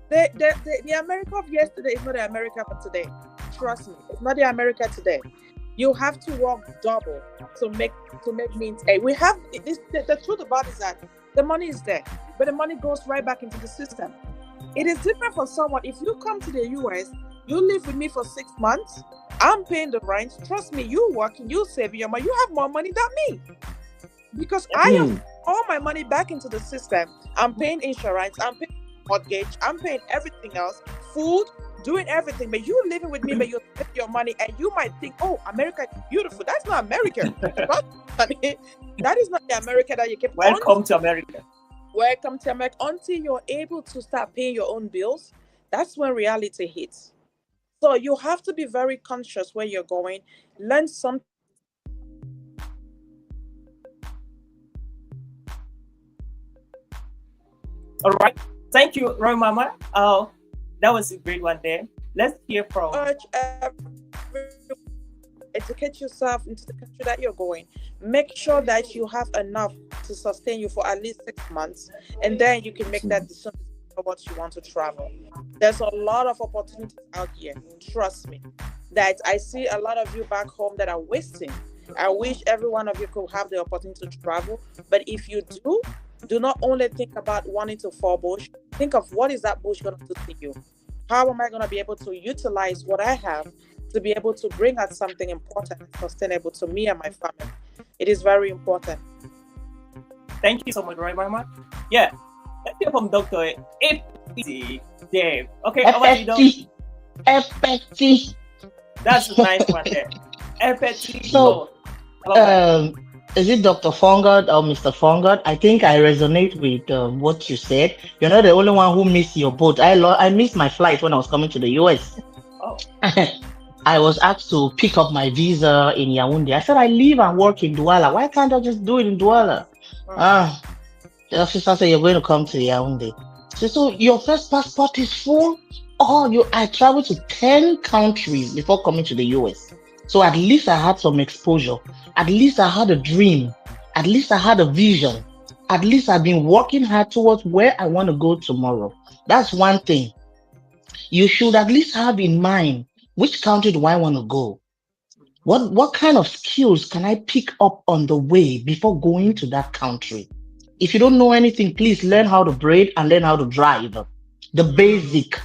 The America of yesterday is not the America of today. Trust me, it's not the America today. You have to work double to make means. Hey, we have this. The truth about it is that the money is there, but the money goes right back into the system. It is different for someone. If you come to the US, you live with me for 6 months. I'm paying the rent. Trust me, you working, you saving your money. You have more money than me because I have all my money back into the system. I'm paying insurance. I'm paying mortgage. I'm paying everything else, food. Doing everything, but you living with me, but you spend your money, and you might think, "Oh, America is beautiful." That's not America. That is not the America that you keep. Welcome to America. Welcome to America. Until you're able to start paying your own bills, that's when reality hits. So you have to be very conscious where you're going. Learn something. All right. Thank you, Roy Mama. That was a great one there. Let's hear from... Educate yourself into the country that you're going. Make sure that you have enough to sustain you for at least 6 months. And then you can make that decision for what you want to travel. There's a lot of opportunities out here. Trust me. that I see a lot of you back home that are wasting. I wish every one of you could have the opportunity to travel. But if you do not only think about wanting to fall bush, think of what is that bush going to do to you? How am I going to be able to utilize what I have to be able to bring out something important and sustainable to me and my family? It is very important. Thank you so much, right, Mama? Yeah. Let's hear from Dr. APT Dave. Okay, over to you, Doc. FFT. That's a nice one there. APT. So, is it Dr. Fongard or Mr. Fongard? I think I resonate with what you said. You're not the only one who missed your boat. I missed my flight when I was coming to the US. Oh. I was asked to pick up my visa in Yaoundé. I said, I live and work in Douala. Why can't I just do it in Douala? The officer said, you're going to come to Yaoundé. So your first passport is full? I traveled to 10 countries before coming to the US. So at least I had some exposure. At least I had a dream. At least I had a vision. At least I've been working hard towards where I want to go tomorrow. That's one thing. You should at least have in mind, which country do I want to go? What kind of skills can I pick up on the way before going to that country? If you don't know anything, please learn how to braid and learn how to drive. The basic.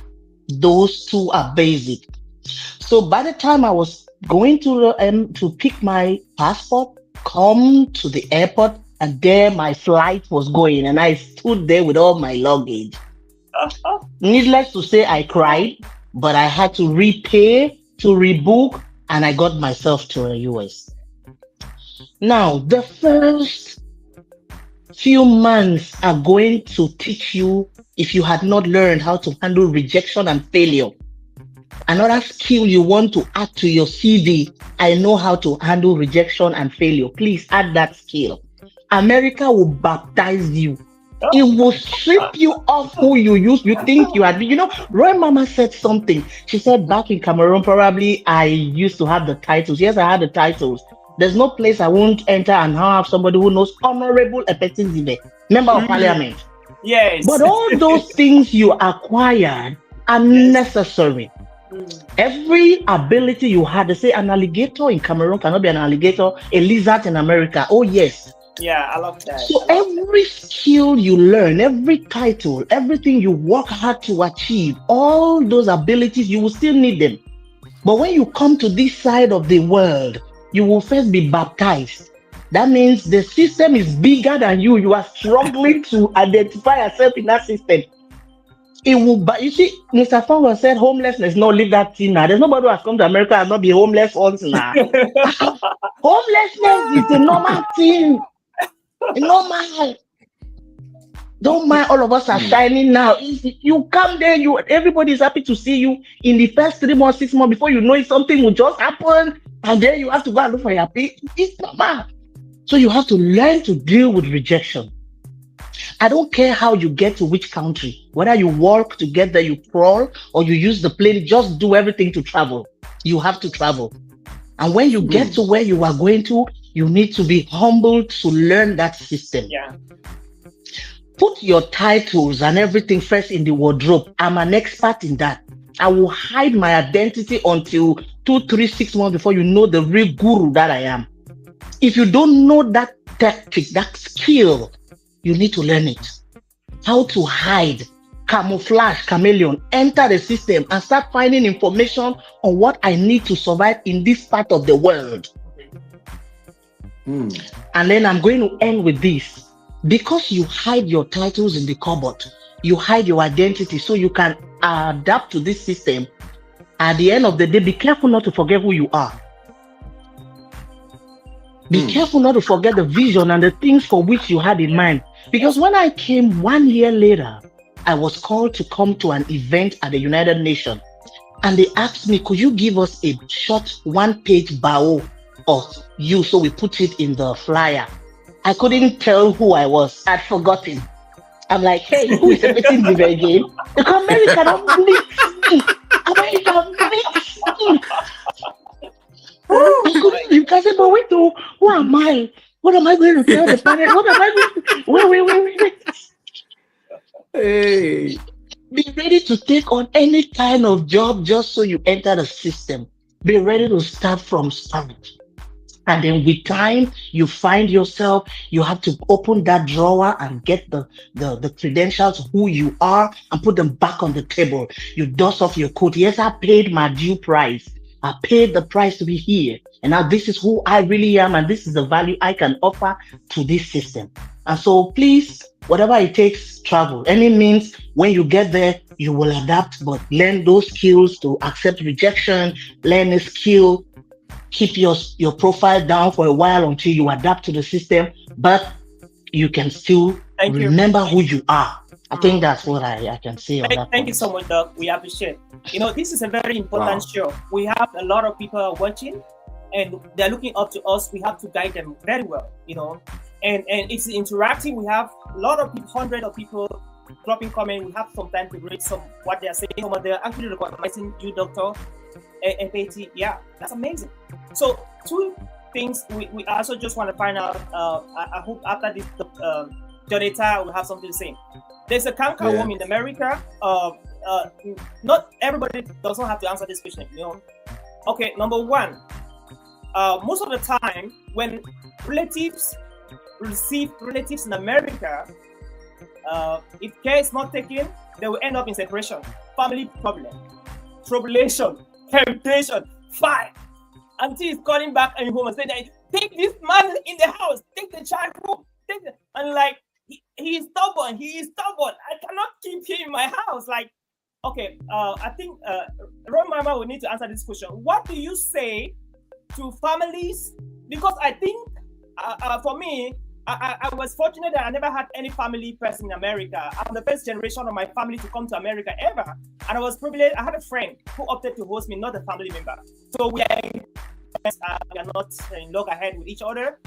Those two are basic. So by the time I was going to pick my passport, come to the airport, and there my flight was going, and I stood there with all my luggage. Needless to say, I cried, but I had to repay, to rebook, and I got myself to the US. Now, the first few months are going to teach you, if you had not learned how to handle rejection and failure. Another skill you want to add to your CV, I know how to handle rejection and failure. Please add that skill. America will baptize you. It will strip you off who you think you are. Roy Mama said something. She said back in Cameroon, probably I used to have the titles. Yes, I had the titles. There's no place I won't enter and have somebody who knows Honorable Epetinzibe, Member of Parliament. Yes. But all those things you acquired are necessary. Every ability you had, they say an alligator in Cameroon cannot be an alligator, a lizard in America. Oh, yes. Yeah, I love that. So every skill you learn, every title, everything you work hard to achieve, all those abilities, you will still need them. But when you come to this side of the world, you will first be baptized. That means the system is bigger than you. You are struggling to identify yourself in that system. It will, but you see, Mr. Fongo said homelessness, no, leave that thing now. There's nobody who has come to America and not be homeless once now. Homelessness is a normal thing. Normal. Don't mind, all of us are shining now. You come there, everybody is happy to see you. In the first 3 months, 6 months, before you know it, something will just happen, and then you have to go and look for your pay. It's normal. So you have to learn to deal with rejection. I don't care how you get to which country, whether you walk to get there, you crawl, or you use the plane, just do everything to travel. You have to travel. And when you get to where you are going to, you need to be humble to learn that system. Yeah. Put your titles and everything first in the wardrobe. I'm an expert in that. I will hide my identity until 2, 3, 6 months before you know the real guru that I am. If you don't know that tactic, that skill, you need to learn it. How to hide, camouflage, chameleon, enter the system and start finding information on what I need to survive in this part of the world. And then I'm going to end with this. Because you hide your titles in the cupboard, you hide your identity so you can adapt to this system. At the end of the day, be careful not to forget who you are. Be careful not to forget the vision and the things for which you had in mind. Because when I came 1 year later, I was called to come to an event at the United Nations. And they asked me, could you give us a short 1-page bio of you? So we put it in the flyer. I couldn't tell who I was. I'd forgotten. I'm like, hey, who is everything again? The Camerican don't mix me. America mix me. I couldn't. You can say, but wait, who am I? What am I going to tell the parents? What am I going to wait. Hey. Be ready to take on any kind of job just so you enter the system. Be ready to start from scratch. And then with time, you find yourself, you have to open that drawer and get the credentials of who you are and put them back on the table. You dust off your coat. Yes, I paid my due price. I paid the price to be here. And now this is who I really am. And this is the value I can offer to this system. And so please, whatever it takes, travel. Any means, when you get there, you will adapt, but learn those skills to accept rejection, learn a skill, keep your profile down for a while until you adapt to the system, but you can still remember who you are. I think that's what I can say on that. Thank you so much, Doc. We appreciate. This is a very important show. We have a lot of people watching, and they're looking up to us. We have to guide them very well, and it's interactive. We have a lot of people, hundreds of people dropping comments. We have some time to read some what they are saying. Some of them are actually recognizing you, Doctor. FAT, yeah, that's amazing. So 2 things we also just want to find out. I hope after this, John-Etta will have something to say. There's a canker worm in America. Not everybody doesn't have to answer this question. Okay, number 1. Most of the time, when relatives receive relatives in America, if care is not taken, they will end up in separation, family problem, tribulation, temptation, fight, until he's calling back and home and saying, take this man in the house, take the child home, and like he is stubborn, I cannot keep him in my house. Like, okay, I think Ron Mama will need to answer this question. What do you say to families? Because I think for me, I was fortunate that I never had any family person in America. I'm the first generation of my family to come to America ever. And I was privileged. I had a friend who opted to host me, not a family member. So we are not in loggerhead with each other.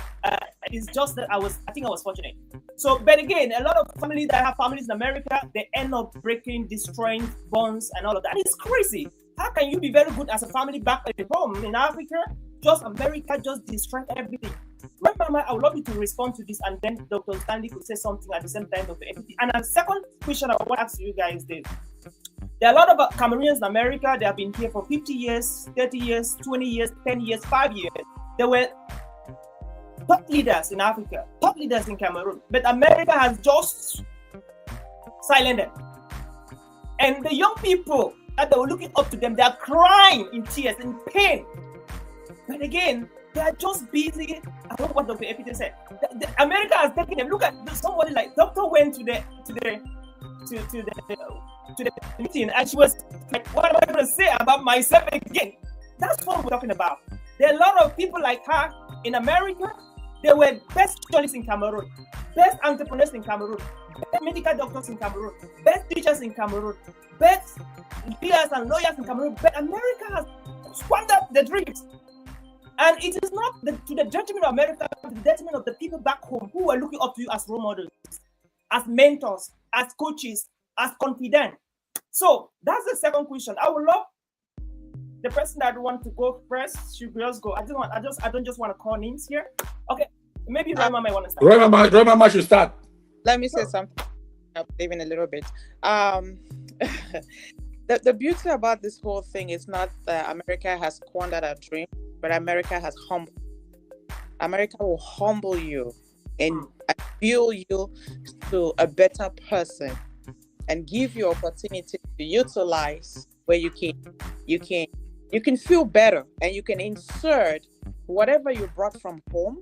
It's just that I think I was fortunate. So, but again, a lot of families that have families in America, they end up breaking, destroying bonds and all of that. And it's crazy. How can you be very good as a family back at home in Africa? Just America just destroy everything. Right, Mama, I would love you to respond to this, and then Dr. Stanley could say something at the same time, Dr. FT. And a second question I want to ask you guys is, there are a lot of Cameroonians in America. They have been here for 50 years, 30 years, 20 years, 10 years, 5 years. They were top leaders in Africa, top leaders in Cameroon. But America has just silenced them. And the young people that they were looking up to them, they are crying in tears, in pain. But again, they are just busy. I don't know what Dr. Epite said. America has taken them. Look at somebody like Doctor went to the meeting, and she was like, "What am I going to say about myself again?" That's what we're talking about. There are a lot of people like her in America. They were best journalists in Cameroon, best entrepreneurs in Cameroon, best medical doctors in Cameroon, best teachers in Cameroon, best leaders and lawyers in Cameroon. But America has squandered the dreams. And it is not to the detriment of America, to the detriment of the people back home who are looking up to you as role models, as mentors, as coaches, as confidants. So that's the second question. I would love the person that wants to go first should just go. I don't just want to call names here. Okay, maybe Rama might want to start. Rama should start. Let me say something. I'm leaving a little bit. The beauty about this whole thing is not that America has squandered our dream, but America has humbled. America will humble you and build you to a better person and give you opportunity to utilize where you can feel better, and you can insert whatever you brought from home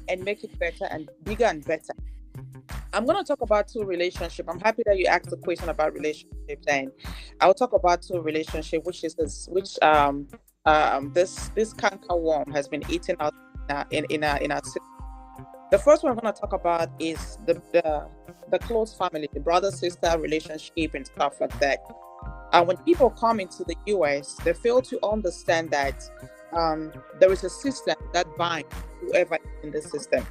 and make it better and bigger and better. I'm going to talk about 2 relationships. I'm happy that you asked the question about relationships, and I'll talk about 2 relationships, which this canker worm has been eating out in our system. The first one I'm going to talk about is the close family, the brother-sister relationship and stuff like that. When people come into the US, they fail to understand that there is a system that binds whoever is in the system.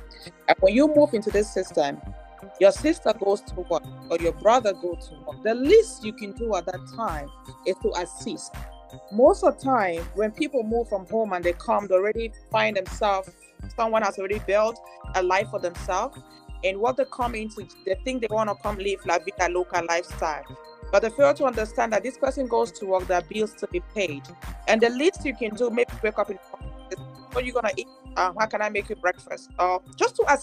And when you move into this system, your sister goes to work or your brother goes to work. The least you can do at that time is to assist. Most of the time, when people move from home and they come, they already find themselves, someone has already built a life for themselves. And what they come into, they think they want to come live La Vida Loca lifestyle. But they fail to understand that this person goes to work, there are bills to be paid. And the least you can do, maybe wake up in the morning, what are you gonna eat? How can I make you breakfast? Just to add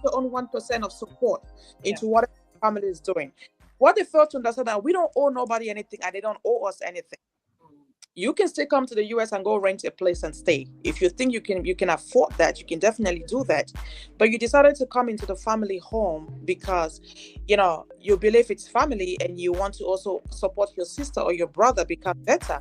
your own 1% of support into what the family is doing. What they fail to understand that we don't owe nobody anything, and they don't owe us anything. You can still come to the US and go rent a place and stay. If you think you can afford that, you can definitely do that. But you decided to come into the family home because, you believe it's family and you want to also support your sister or your brother become better.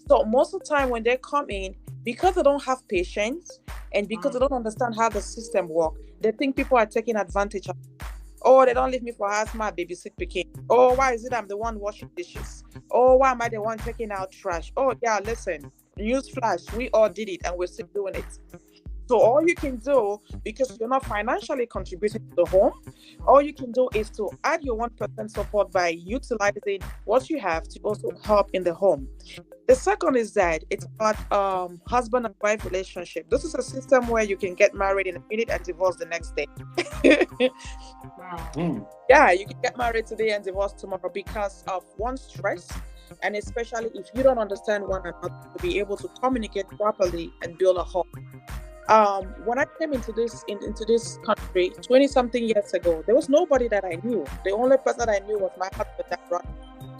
So most of the time when they come in, because they don't have patience and because they don't understand how the system works, they think people are taking advantage of them. Oh, they don't leave me for house, my babysit picking. Oh, why is it I'm the one washing dishes? Oh, why am I the one taking out trash? Oh, yeah, listen, newsflash, we all did it and we're still doing it. So all you can do, because you're not financially contributing to the home, all you can do is to add your 1% support by utilizing what you have to also help in the home. The second is that it's about husband and wife relationship. This is a system where you can get married in a minute and divorce the next day. Yeah, you can get married today and divorce tomorrow because of one, stress, and especially if you don't understand one another, to be able to communicate properly and build a home. When I came into this country 20-something years ago, there was nobody that I knew. The only person that I knew was my husband that brought me.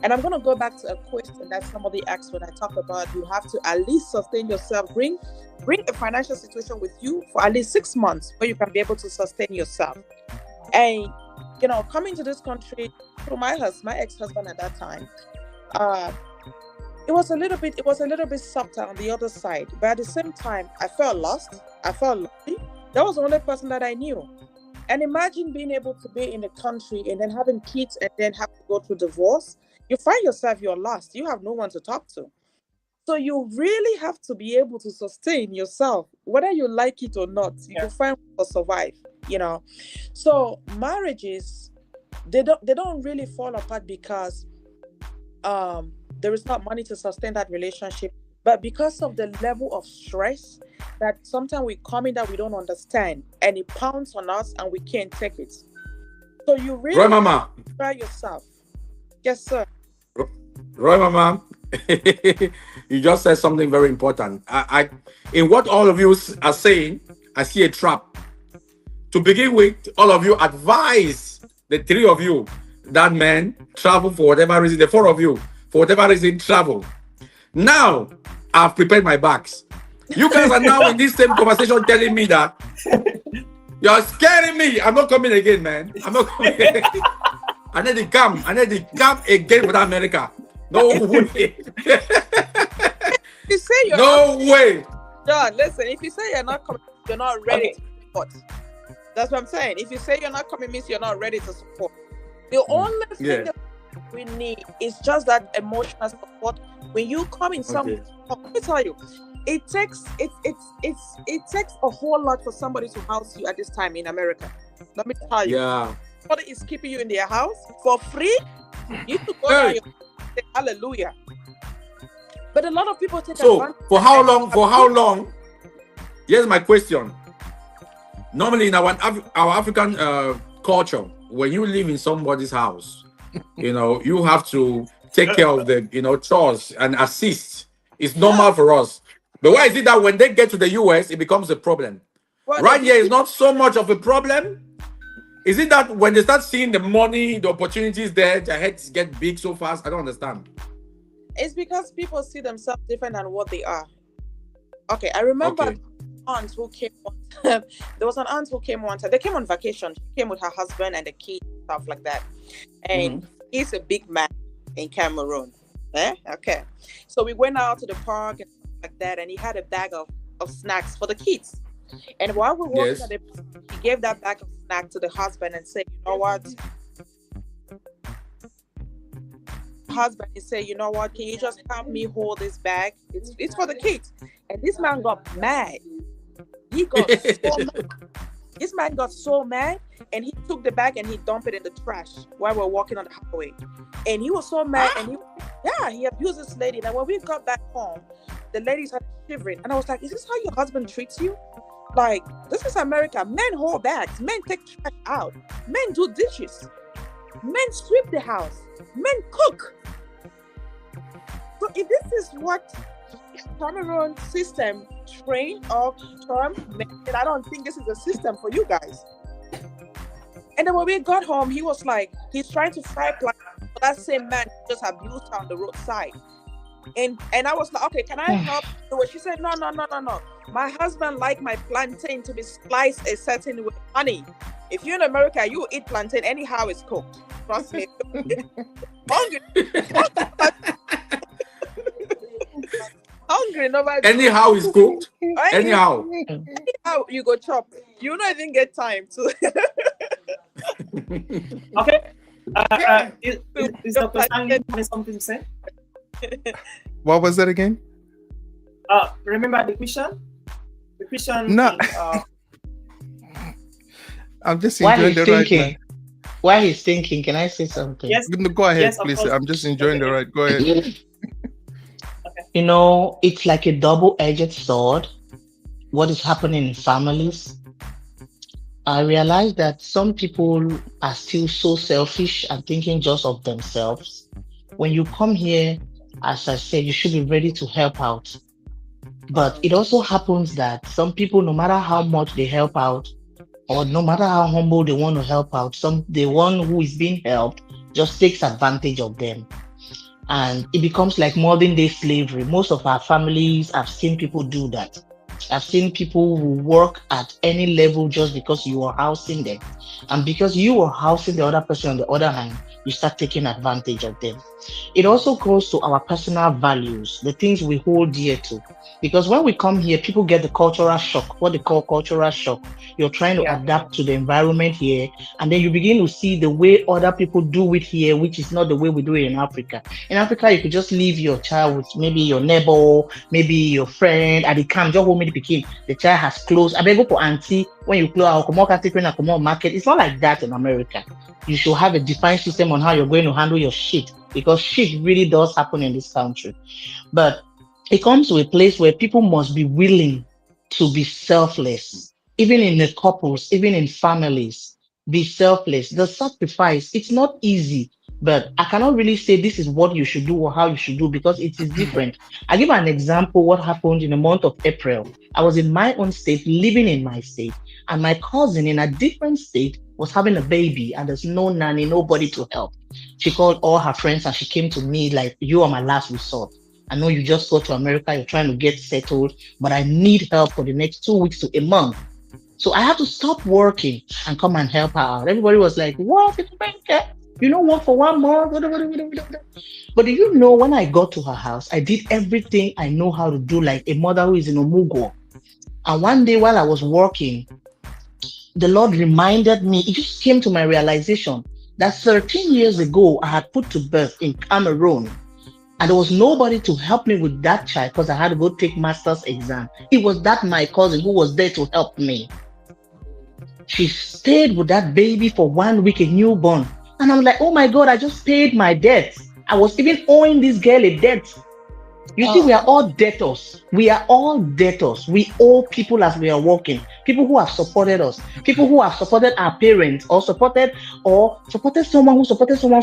And I'm going to go back to a question that somebody asked when I talked about you have to at least sustain yourself. Bring a financial situation with you for at least 6 months where you can be able to sustain yourself. And coming to this country through my ex-husband at that time, it was a little bit softer on the other side, but at the same time, I felt lost. I felt lonely. That was the only person that I knew. And imagine being able to be in the country and then having kids and then have to go through divorce. You find yourself, you're lost. You have no one to talk to. So you really have to be able to sustain yourself, whether you like it or not. You can find or survive. So marriages, they don't really fall apart because there is not money to sustain that relationship, but because of the level of stress that sometimes we come in that we don't understand, and it pounds on us and we can't take it. So you really Roy Mama. try yourself. Yes, sir. Roy Mama, you just said something very important. I in what all of you are saying, I see a trap. To begin with, all of you advise the three of you, that man, travel for whatever reason, the four of you, for whatever reason, travel. Now, I've prepared my bags. You guys are now in this same conversation telling me that you're scaring me. I'm not coming again, man. I'm not coming again. I need to come again with America. No way. You say you're no way. John, listen, if you say you're not coming, you're not ready to support. That's what I'm saying. If you say you're not coming, means you're not ready to support. The only thing that we need is just that emotional support. When you come in let me tell you, it takes a whole lot for somebody to house you at this time in America. Let me tell you. Yeah. Somebody is keeping you in their house for free. You could go down and say hallelujah. But a lot of people take advantage. For how long? Here's my question. Normally in our African culture, when you live in somebody's house, you have to take care of the chores and assist. It's normal for us. But why is it that when they get to the US, it becomes a problem? Right here is not so much of a problem. Is it that when they start seeing the money, the opportunities there, their heads get big so fast? I don't understand. It's because people see themselves different than what they are. Okay, I remember aunt who came there was an aunt who came one time. They came on vacation. She came with her husband and the kids, stuff like that. And he's a big man in Cameroon. Okay. So we went out to the park and stuff like that, and he had a bag of snacks for the kids. And while we were walking at the park, he gave that bag of snacks to the husband and said, you know what? Husband, he said, you know what? Can you just help me hold this bag? It's for the kids. And this man got mad. He got so mad. This man got so mad, and he took the bag and he dumped it in the trash while we were walking on the highway. And he was so mad, and he abused this lady. And when we got back home, the lady started shivering, and I was like, "Is this how your husband treats you? Like, this is America. Men hold bags. Men take trash out. Men do dishes." Men sweep the house. Men cook. So if this is what Cameroon system trained or term, then I don't think this is a system for you guys. And then when we got home, he was like, he's trying to fry plantain. But that same man just abused her on the roadside. And I was like, okay, can I help do it? She said, no. My husband liked my plantain to be sliced a certain way. Honey, if you're in America, you eat plantain anyhow it's cooked. Trust me. Hungry, nobody. Anyhow it's cooked. Anyhow you go chop. You don't even get time to. Okay. Is Dr. Stanley having something to say? What was that again? Remember the question? The question. No. I'm just While enjoying he's the ride. thinking, while he's thinking, can I say something? Yes. Go ahead, Yes, of please. course. I'm just enjoying the ride. Go ahead. You know, it's like a double-edged sword. What is happening in families? I realize that some people are still so selfish and thinking just of themselves. When you come here, as I said, you should be ready to help out. But it also happens that some people, no matter how much they help out, or no matter how humble they want to help out, the one who is being helped just takes advantage of them. And it becomes like modern day slavery. Most of our families, I've seen people do that. I've seen people who work at any level just because you are housing them. And because you are housing the other person on the other hand, you start taking advantage of them. It also goes to our personal values, the things we hold dear to. Because when we come here, people get the cultural shock, what they call cultural shock. You're trying to adapt to the environment here, and then you begin to see the way other people do it here, which is not the way we do it in Africa. In Africa, you could just leave your child with maybe your neighbor, maybe your friend at the camp, just home the the child has clothes. I beg go for auntie when you close our come market. It's not like that in America. You should have a defined system on how you're going to handle your shit, because shit really does happen in this country. But it comes to a place where people must be willing to be selfless, even in the couples, even in families. Be selfless. The sacrifice, it's not easy, but I cannot really say this is what you should do or how you should do, because it is different. I give an example what happened in the month of April. I was in my own state, living in my state, and my cousin in a different state was having a baby, and there's no nanny, nobody to help. She called all her friends and she came to me like, you are my last resort. I know you just go to America, you're trying to get settled, but I need help for the next 2 weeks to a month. So I had to stop working and come and help her out. Everybody was like, what? You don't work for 1 month? But do you know, when I got to her house, I did everything I know how to do, like a mother who is in Omugo. And one day while I was working, the Lord reminded me, it just came to my realization that 13 years ago, I had put to birth in Cameroon. And there was nobody to help me with that child because I had to go take master's exam. It was that my cousin who was there to help me. She stayed with that baby for 1 week, a newborn. And I'm like, oh my God, I just paid my debt. I was even owing this girl a debt. You see, we are all debtors. We are all debtors. We owe people as we are working. People who have supported us. People who have supported our parents, or supported someone who supported someone,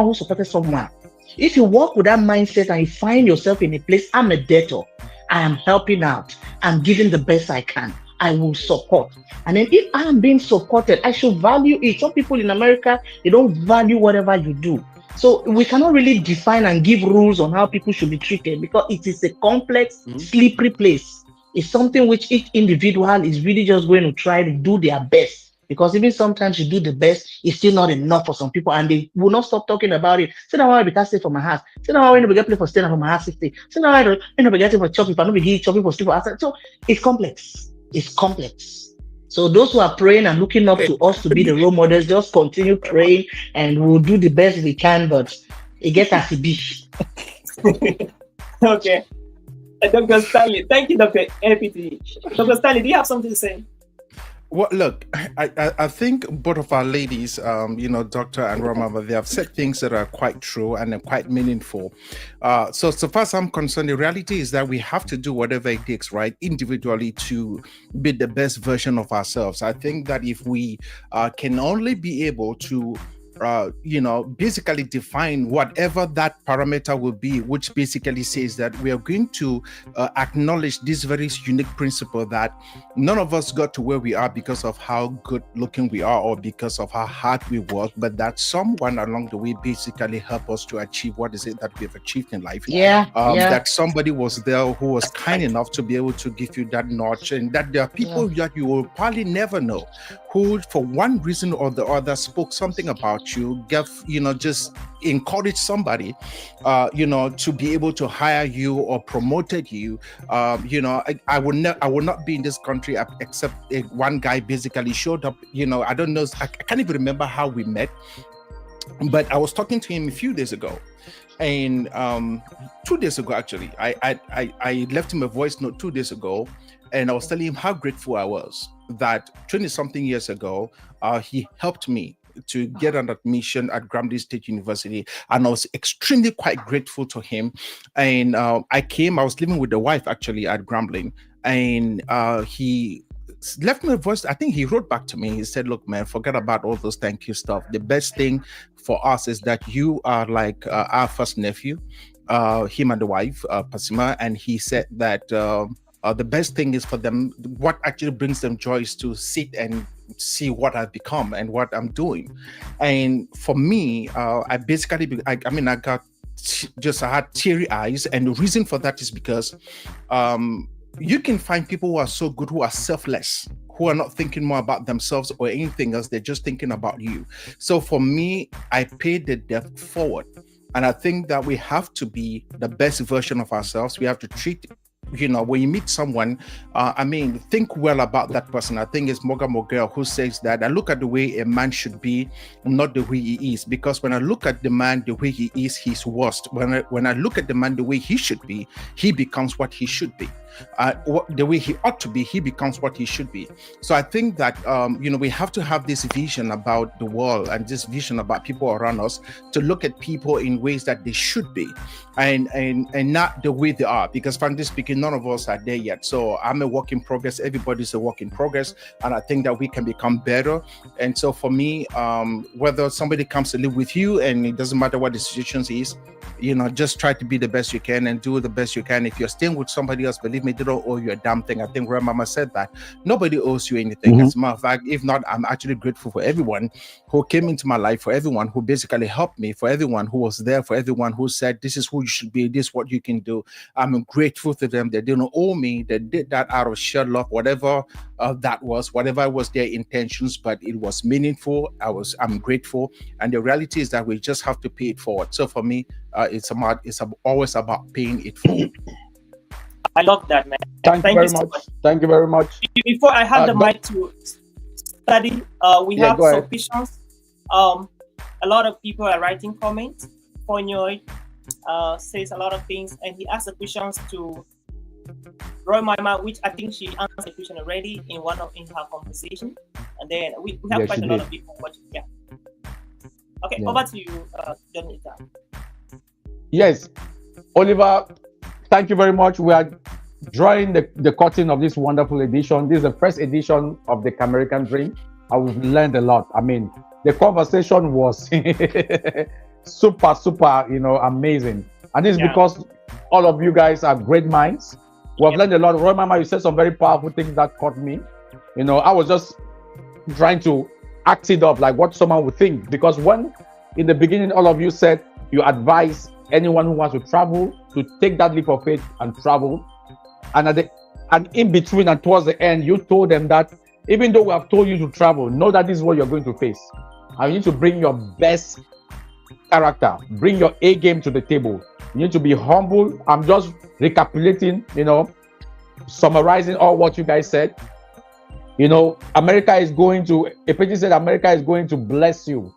who supported someone. If you work with that mindset and you find yourself in a place, I'm a debtor, I am helping out, I'm giving the best I can, I will support. And then if I am being supported, I should value it. Some people in America, they don't value whatever you do. So we cannot really define and give rules on how people should be treated, because it is a complex, slippery place. It's something which each individual is really just going to try to do their best. Because even sometimes you do the best, it's still not enough for some people, and they will not stop talking about it. Say now I be stay for my house. Say now I want to get play for staying for my house 60. Say now I don't be getting for chopping, if I don't be chopping for sleep for outside. So it's complex. It's complex. So those who are praying and looking up to us to be the role models, just continue praying, and we'll do the best we can. But it gets as it be. Okay, Dr. Stanley, thank you, Dr. LPT. Dr. Stanley, do you have something to say? Well, look, I think both of our ladies, Dr. and Rama, they have said things that are quite true and are quite meaningful. So far as I'm concerned, the reality is that we have to do whatever it takes, right, individually to be the best version of ourselves. I think that if we can only be able to basically define whatever that parameter will be, which basically says that we are going to acknowledge this very unique principle that none of us got to where we are because of how good looking we are or because of how hard we work, but that someone along the way basically helped us to achieve what is it that we've achieved in life. That somebody was there who was kind enough to be able to give you that notch, and that there are people that you will probably never know who, for one reason or the other, spoke something about you, just encourage somebody, to be able to hire you or promoted you. I will not be in this country except one guy basically showed up. I don't know, I can't even remember how we met, but I was talking to him a few days ago. And 2 days ago, actually, I left him a voice note 2 days ago, and I was telling him how grateful I was that 20-something years ago, he helped me to get an admission at Grambling State University, and I was extremely quite grateful to him. And I was living with the wife actually at Grambling, and he left me a voice. I think he wrote back to me. He said, "Look, man, forget about all those thank you stuff. The best thing for us is that you are like our first nephew, him and the wife, Pasima." And he said that the best thing is for them, what actually brings them joy is to sit and see what I've become and what I'm doing. And for me, I basically, I had teary eyes. And the reason for that is because you can find people who are so good, who are selfless, who are not thinking more about themselves or anything else. They're just thinking about you. So for me, I paid the debt forward. And I think that we have to be the best version of ourselves. We have to treat, when you meet someone, think well about that person. I think it's Morgan Mogel who says that I look at the way a man should be, not the way he is. Because when I look at the man the way he is, he's worst. When I look at the man the way he should be, he becomes what he should be. The way he ought to be, he becomes what he should be. So I think that we have to have this vision about the world and this vision about people around us, to look at people in ways that they should be, and not the way they are. Because frankly speaking, none of us are there yet. So I'm a work in progress. Everybody's a work in progress, and I think that we can become better. And so for me, whether somebody comes to live with you, and it doesn't matter what the situation is, just try to be the best you can and do the best you can. If you're staying with somebody else, believe me, they don't owe you a damn thing. I think Grandmama said that nobody owes you anything. As a matter of fact, if not, I'm actually grateful for everyone who came into my life, for everyone who basically helped me, for everyone who was there, for everyone who said, this is who you should be, this is what you can do. I'm grateful to them. They didn't owe me. They did that out of sheer love, whatever that was, whatever was their intentions, but it was meaningful. I'm grateful. And the reality is that we just have to pay it forward. So for me, it's always about paying it forward. I love that, man. Thank you very much. Thank you very much. Before I hand the mic to Study, we have some questions. A lot of people are writing comments. Fonyoid says a lot of things, and he asked the questions to Roy Mama, which I think she answered the question already in her conversation. And then we have quite a lot of people watching. Yeah. Okay, over to you, John-Etta. Yes, Oliver, thank you very much. We are drawing the curtain of this wonderful edition. This is the first edition of the Camerican Dream. We've learned a lot. The conversation was super, amazing. And this is because all of you guys are great minds. We have learned a lot. Roy Mama, you said some very powerful things that caught me. I was just trying to act it up like what someone would think. Because when, in the beginning, all of you said you advise anyone who wants to travel to take that leap of faith and travel. And in between and towards the end, you told them that even though we have told you to travel, know that this is what you're going to face. And you need to bring your best character, bring your A game to the table. You need to be humble. I'm just recapitulating, summarizing all what you guys said. America is going to, a person said America is going to bless you.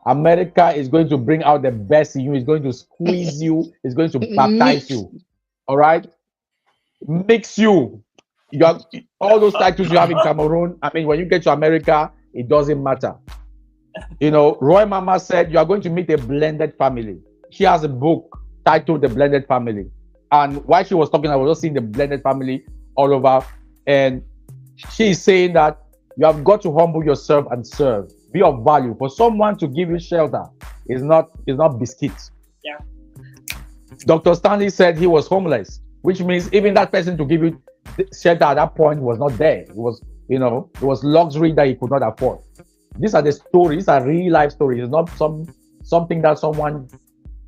America is going to bring out the best in you. It's going to squeeze you. It's going to baptize you. All right? Mix you. You have all those titles you have in Cameroon. When you get to America, it doesn't matter. Roy Mama said you are going to meet a blended family. She has a book titled The Blended Family. And while she was talking, I was just seeing the blended family all over. And she is saying that you have got to humble yourself and serve. be of value. For someone to give you shelter is not biscuits. Yeah. Dr. Stanley said he was homeless, which means even that person to give you shelter at that point was not there. It was, it was luxury that he could not afford. These are the stories, these are real life stories. It's not something that someone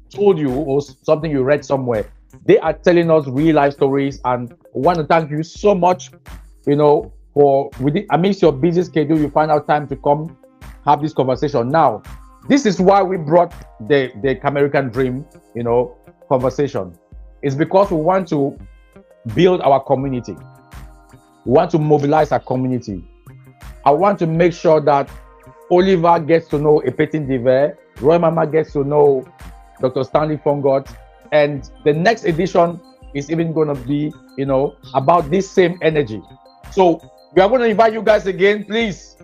told you or something you read somewhere. They are telling us real life stories, and I want to thank you so much, for amidst your busy schedule, you find out time to come have this conversation. Now, this is why we brought the Camerican Dream, conversation. It's because we want to build our community. We want to mobilize our community. I want to make sure that Oliver gets to know Epetin Diver, Roy Mama gets to know Dr. Stanley Fongot, and the next edition is even going to be, about this same energy. So we are going to invite you guys again. Please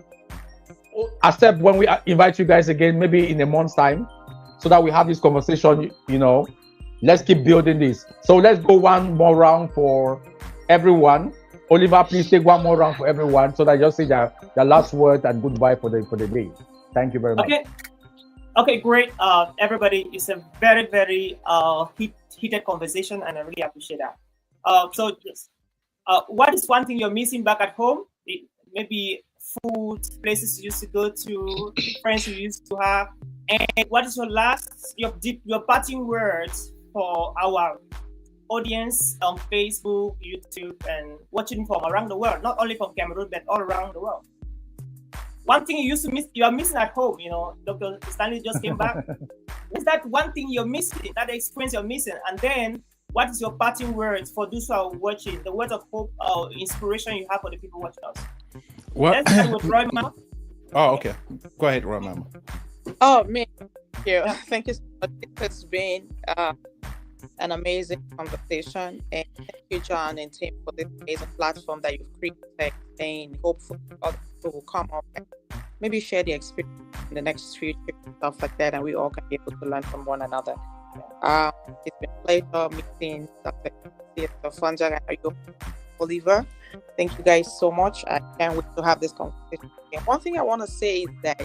accept when we invite you guys again, maybe in a month's time, so that we have this conversation. Let's keep building this. So let's go one more round for everyone. Oliver, please take one more round for everyone, so that I just say the last word and goodbye for the day. Thank you very much. Okay, great. Everybody, it's a very, very heated conversation, and I really appreciate that. So, what is one thing you're missing back at home? Maybe food, places you used to go to, friends you used to have, and what is your parting words for our audience on Facebook, YouTube, and watching from around the world, not only from Cameroon, but all around the world? One thing you are missing at home, Dr. Stanley just came back. Is that one thing you're missing, that experience you're missing? And then, what is your parting words for those who are watching, the words of hope or inspiration you have for the people watching us? Let's start with Roy Mama. Oh, okay. Go ahead, Roy Mama. Oh, me. Thank you. Thank you so much. It has been an amazing conversation, and thank you, John and Tim, for this amazing platform that you've created, and hopefully other people will come up and maybe share the experience in the next future, stuff like that, and we all can be able to learn from one another. It's been a pleasure meeting Dr. Fonja and Oliver. Thank you guys so much. I can't wait to have this conversation again. One thing I want to say is that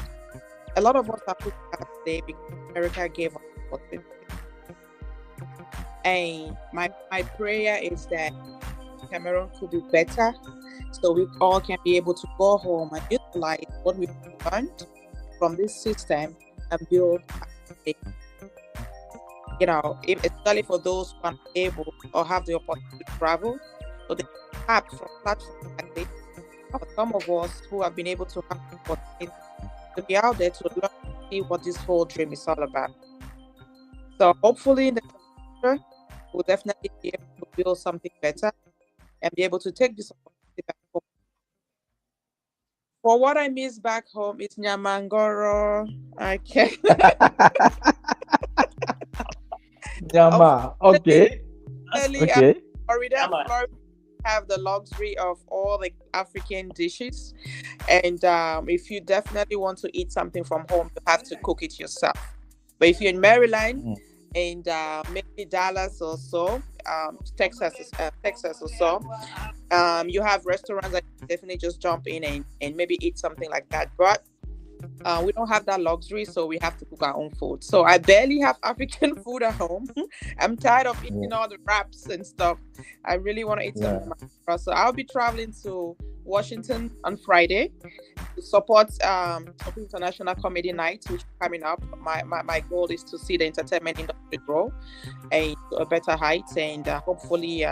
a lot of us are put today because America gave us opportunity. And my prayer is that Cameroon could be better, so we all can be able to go home and utilize what we've learned from this system and build especially for those who are able or have the opportunity to travel. So they have from platforms like this, for some of us who have been able to have the opportunity to be out there to learn and see what this whole dream is all about. So hopefully in the future, we'll definitely be able to build something better and be able to take this opportunity back home. For what I miss back home, it's Nyamangoro. Okay. Nyama. Okay. Okay. Florida have the luxury of all the African dishes, and if you definitely want to eat something from home, you have to cook it yourself. But if you're in Maryland and maybe Dallas or so, Texas or so, you have restaurants that you definitely just jump in and maybe eat something like that. But we don't have that luxury, so we have to cook our own food. So I barely have African food at home. I'm tired of eating all the wraps and stuff. I really want to eat something. So I'll be traveling to Washington on Friday to support International Comedy Night, which is coming up. My goal is to see the entertainment industry grow and to a better height, and hopefully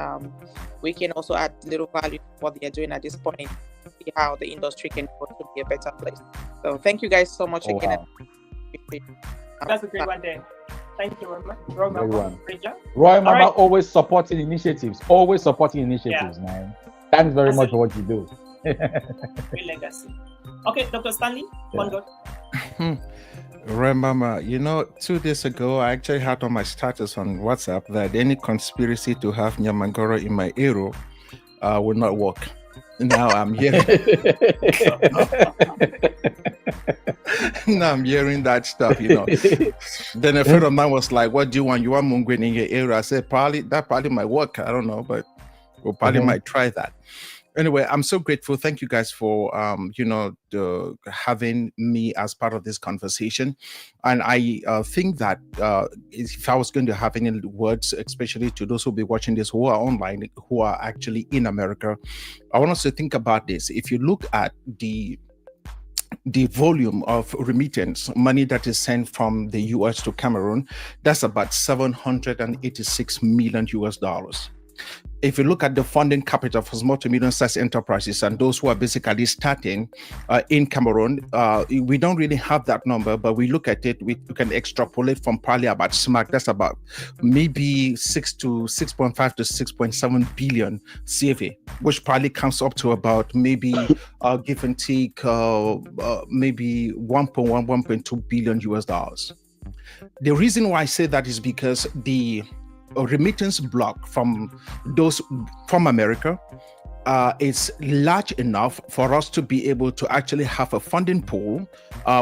we can also add little value to what they are doing at this point. See how the industry can go to be a better place. So thank you guys so much again. Wow. That's a great one there. Thank you very much. Roy Mama always supporting initiatives. Man. Thanks very much for what you do. Great legacy. Okay, Dr. Stanley, one go. Roy Mama, 2 days ago, I actually had on my status on WhatsApp that any conspiracy to have Nyamangoro in my area would not work. Now I'm hearing that stuff, Then a friend of mine was like, "What do you want? You want Mungwen in your area?" I said, that probably might work. I don't know, but we probably might try that. Anyway, I'm so grateful. Thank you guys for having me as part of this conversation. And I think that if I was going to have any words, especially to those who will be watching this who are online, who are actually in America, I want us to think about this. If you look at the volume of remittance money that is sent from the US to Cameroon, that's about 786 million US dollars. If you look at the funding capital for small to medium-sized enterprises and those who are basically starting in Cameroon, we don't really have that number, but we look at it, we can extrapolate from probably about that's about maybe 6 to 6.5 to 6.7 billion CFA, which probably comes up to about maybe give and take maybe 1.1, 1.2 billion US dollars. The reason why I say that is because the remittance block from America is large enough for us to be able to actually have a funding pool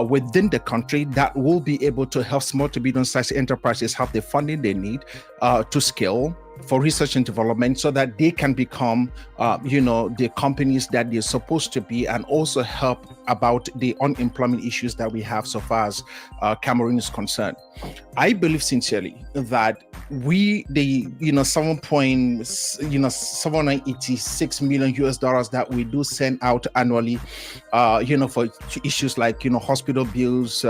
within the country that will be able to help small to medium-sized enterprises have the funding they need to scale for research and development, so that they can become the companies that they're supposed to be, and also help about the unemployment issues that we have so far as Cameroon is concerned. I believe sincerely that the 786 million US dollars that we do send out annually, for issues like hospital bills,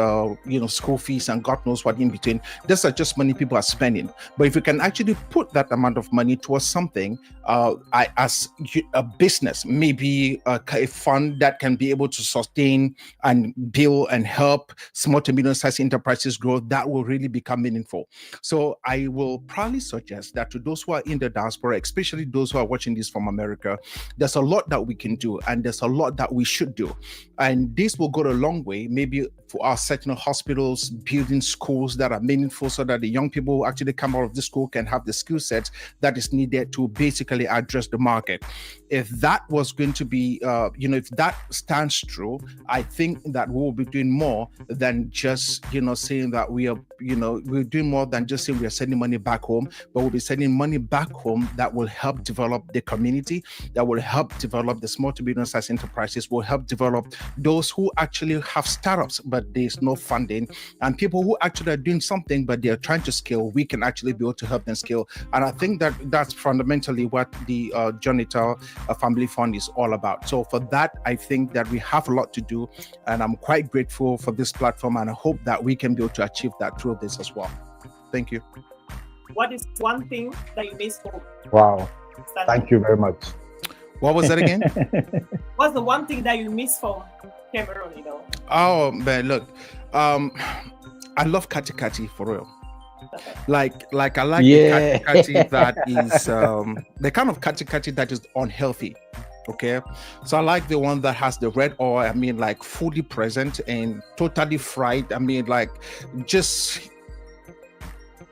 school fees, and God knows what in between. These are just money people are spending. But if you can actually put that amount of money towards something, as a business, maybe a fund that can be able to sustain and build and help small to medium-sized enterprises grow, that will really become meaningful. So I will probably suggest that to those who are in the diaspora, especially those who are watching this from America, there's a lot that we can do, and there's a lot that we should do. And this will go a long way, maybe for our setting hospitals, building schools that are meaningful, so that the young people who actually come out of the school can have the skill sets that is needed to basically address the market. If that was going to be, if that stands true, I think that we'll be doing more than just, saying that we're doing more than just saying we are sending money back home, but we'll be sending money back home that will help develop the community, that will help develop the small to medium-sized enterprises, will help develop those who actually have startups, but there's no funding, and people who actually are doing something, but they're trying to scale. We can actually be able to help them scale. And I think that that's fundamentally what the John-Etta Family Fund is all about. So for that, I think that we have a lot to do, and I'm quite grateful for this platform, and I hope that we can be able to achieve that through this as well. Thank you. What is one thing that you miss home? Wow. Thank you very much. What was that again? What's the one thing that you miss from Cameroon, Oh, man, look, I love kati kati for real. Like I like the kati that is the kind of kati that is unhealthy. Okay, so I like the one that has the red oil. I mean, like fully present and totally fried. I mean, like just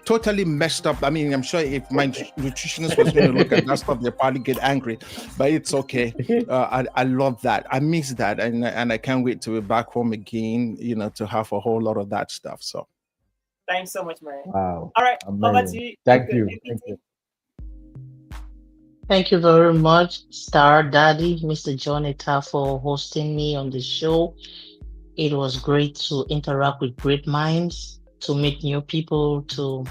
totally messed up. I mean, I'm sure if my nutritionist was going to look at that stuff, they'd probably get angry, but it's okay. I love that. I miss that, and I can't wait to be back home again, to have a whole lot of that stuff. So thanks so much, man. Wow. All right, over to you. Thank you. Thank you very much, Star Daddy, Mr. John-Etta, for hosting me on the show. It was great to interact with great minds, to meet new people, to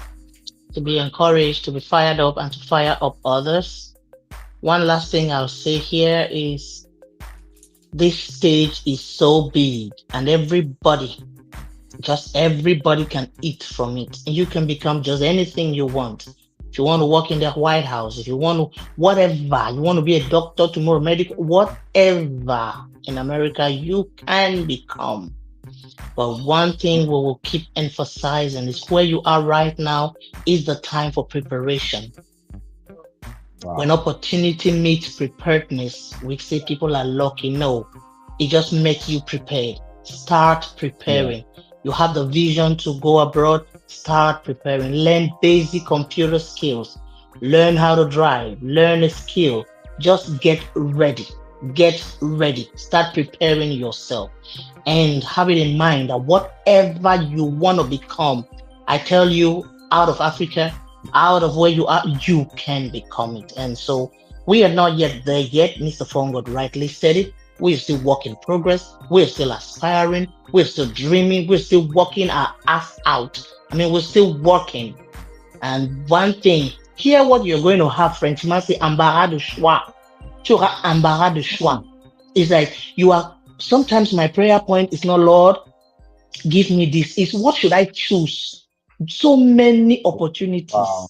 be encouraged, to be fired up, and to fire up others. One last thing I'll say here is this stage is so big, and everybody can eat from it. And you can become just anything you want. If you want to work in the White House, if you want to, whatever, you want to be a doctor tomorrow, medical, whatever in America you can become. But one thing we will keep emphasizing is where you are right now is the time for preparation. Wow. When opportunity meets preparedness, we say people are lucky. No, it just makes you prepared. Start preparing. Yeah. You have the vision to go abroad, start preparing. Learn basic computer skills. Learn how to drive. Learn a skill. Just get ready. Get ready. Start preparing yourself. And have it in mind that whatever you want to become, I tell you, out of Africa, out of where you are, you can become it. And so We are not yet there yet. Mr. Fongod rightly said it. We're still work in progress. We're still aspiring. We're still dreaming. We're still working our ass out. I mean, we're still working. And one thing, hear what you're going to have, French man say, embarras de choix. Tu auras embarras de choix. It's like you are, sometimes my prayer point is not, Lord, give me this. It's what should I choose? So many opportunities. Wow.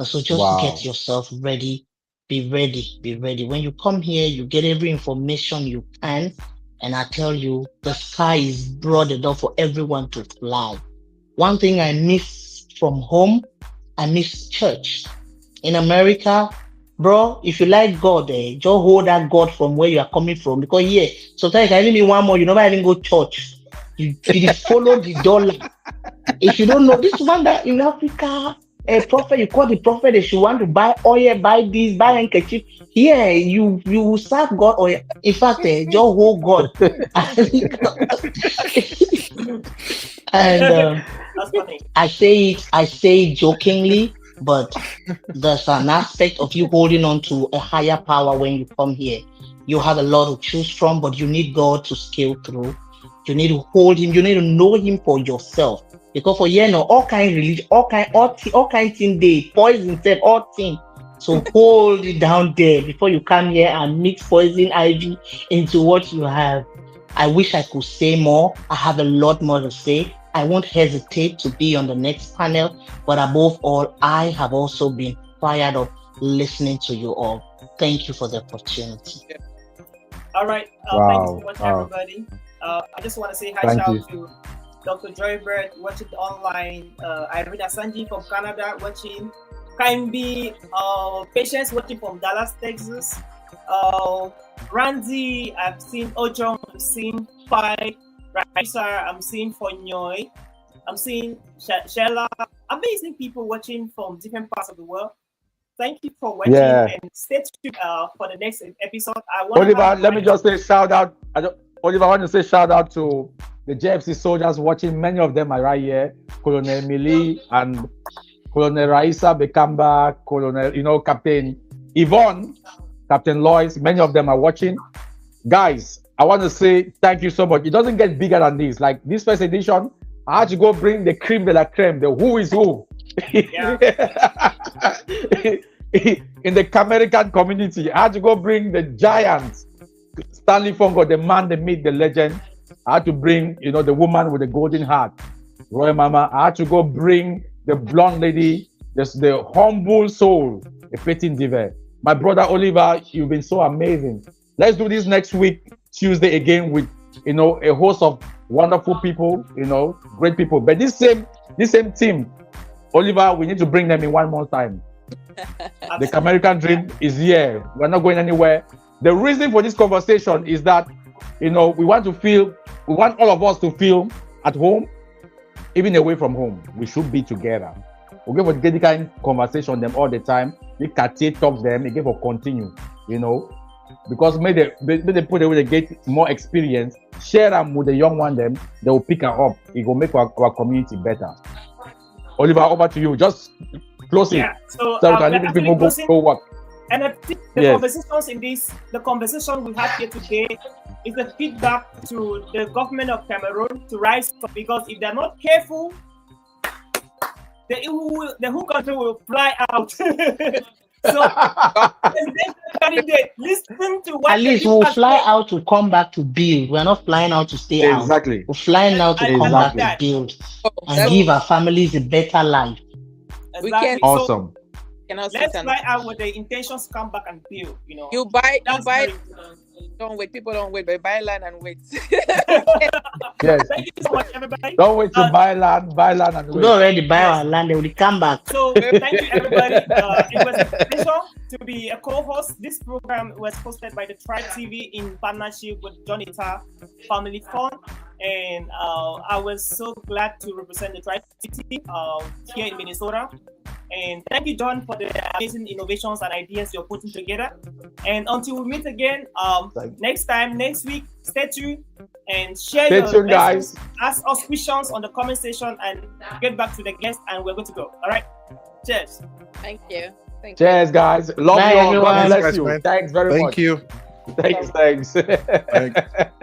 So just Wow. get yourself ready. Be ready. Be ready. When you come here, you get every information you can. And I tell you, the sky is broad enough for everyone to fly. One thing I miss from home, I miss church. In America, bro, if you like God, just hold that God from where you are coming from. Because yeah, sometimes I even need one more, you never even go church. You just follow the dollar. If you don't know, this one that in Africa, a prophet, you call the prophet if you want to buy oil, buy this, buy handkerchief. Here, you serve God oil. In fact, just hold God. And That's funny. I say it jokingly, but there's an aspect of you holding on to a higher power when you come here. You have a lot to choose from, but you need God to scale through. You need to hold him. You need to know him for yourself. Because for all kind of religion, all kind thing they poison self, all thing. So hold it down there before you come here and mix poison ivy into what you have. I wish I could say more. I have a lot more to say. I won't hesitate to be on the next panel, but above all, I have also been fired up listening to you all. Thank you for the opportunity. All right. Wow. Thank you so much, Wow. everybody. I just want to say hi, Thank shout you. out to Dr. Joy Bird watching online, Irina Sanji from Canada watching, Kaimbi, Patience watching from Dallas, Texas, Randy, I've seen Ojong, I've seen Pai, Raisa, I'm seeing Fonyoy, I'm seeing Shella, amazing people watching from different parts of the world. Thank you for watching Yeah. and stay tuned for the next episode. Oliver, let me just say shout out. Oliver, I want to say shout out to the JFC soldiers watching. Many of them are right here. Colonel Mili and Colonel Raisa Bekamba, Colonel, Captain Yvonne, Captain Lois. Many of them are watching. Guys, I want to say thank you so much. It doesn't get bigger than this. Like this first edition, I had to go bring the creme de la creme, the who is who. Yeah. In the Camerican community, I had to go bring the giants. Stanley Fongo, the man, the myth, the legend. I had to bring, the woman with the golden heart, Royal Mama. I had to go bring the blonde lady, the humble soul, a Petit Diva. My brother Oliver, you've been so amazing. Let's do this next week, Tuesday again with, a host of wonderful people, great people. But this same team, Oliver, we need to bring them in one more time. The Camerican dream is here. We're not going anywhere. The reason for this conversation is that, we want all of us to feel at home, even away from home. We should be together. We give for the kind of conversation them all the time. We can talk them, we give for continue, because may they put away, they get more experience, share them with the young one, them, they will pick her up. It will make our community better. Oliver, over to you. Just close it. Yeah. So we can leave people go work. And I think the conversation we have here today is a feedback to the government of Cameroon to rise up, because if they're not careful, the whole country will fly out. So listen to what at least we'll fly out to come back to build. We're not flying out to stay out. Exactly. We're flying out to come back to build and give our families a better life. Exactly. Awesome. Let's fly out with the intentions to come back and build. You buy. Don't wait. People don't wait. But buy land and wait. Yes. Thank you so much, everybody. Don't wait to buy land and wait. We already buy our land, they will come back. So thank you, everybody. It was a pleasure to be a co-host. This program was hosted by the Tribe TV in partnership with John-Etta Family Fund. And I was so glad to represent the Tribe TV here in Minnesota. And thank you, John, for the amazing innovations and ideas you're putting together. And until we meet again, next week, stay tuned and share your guys. Ask us questions on the comment section and get back to the guest, and we're good to go. All right. Cheers. Thank you. Thank Cheers, guys. Love Bye, you all. God everyone. bless Thanks, you. man. Thanks very Thank much. you. Thanks. Thanks.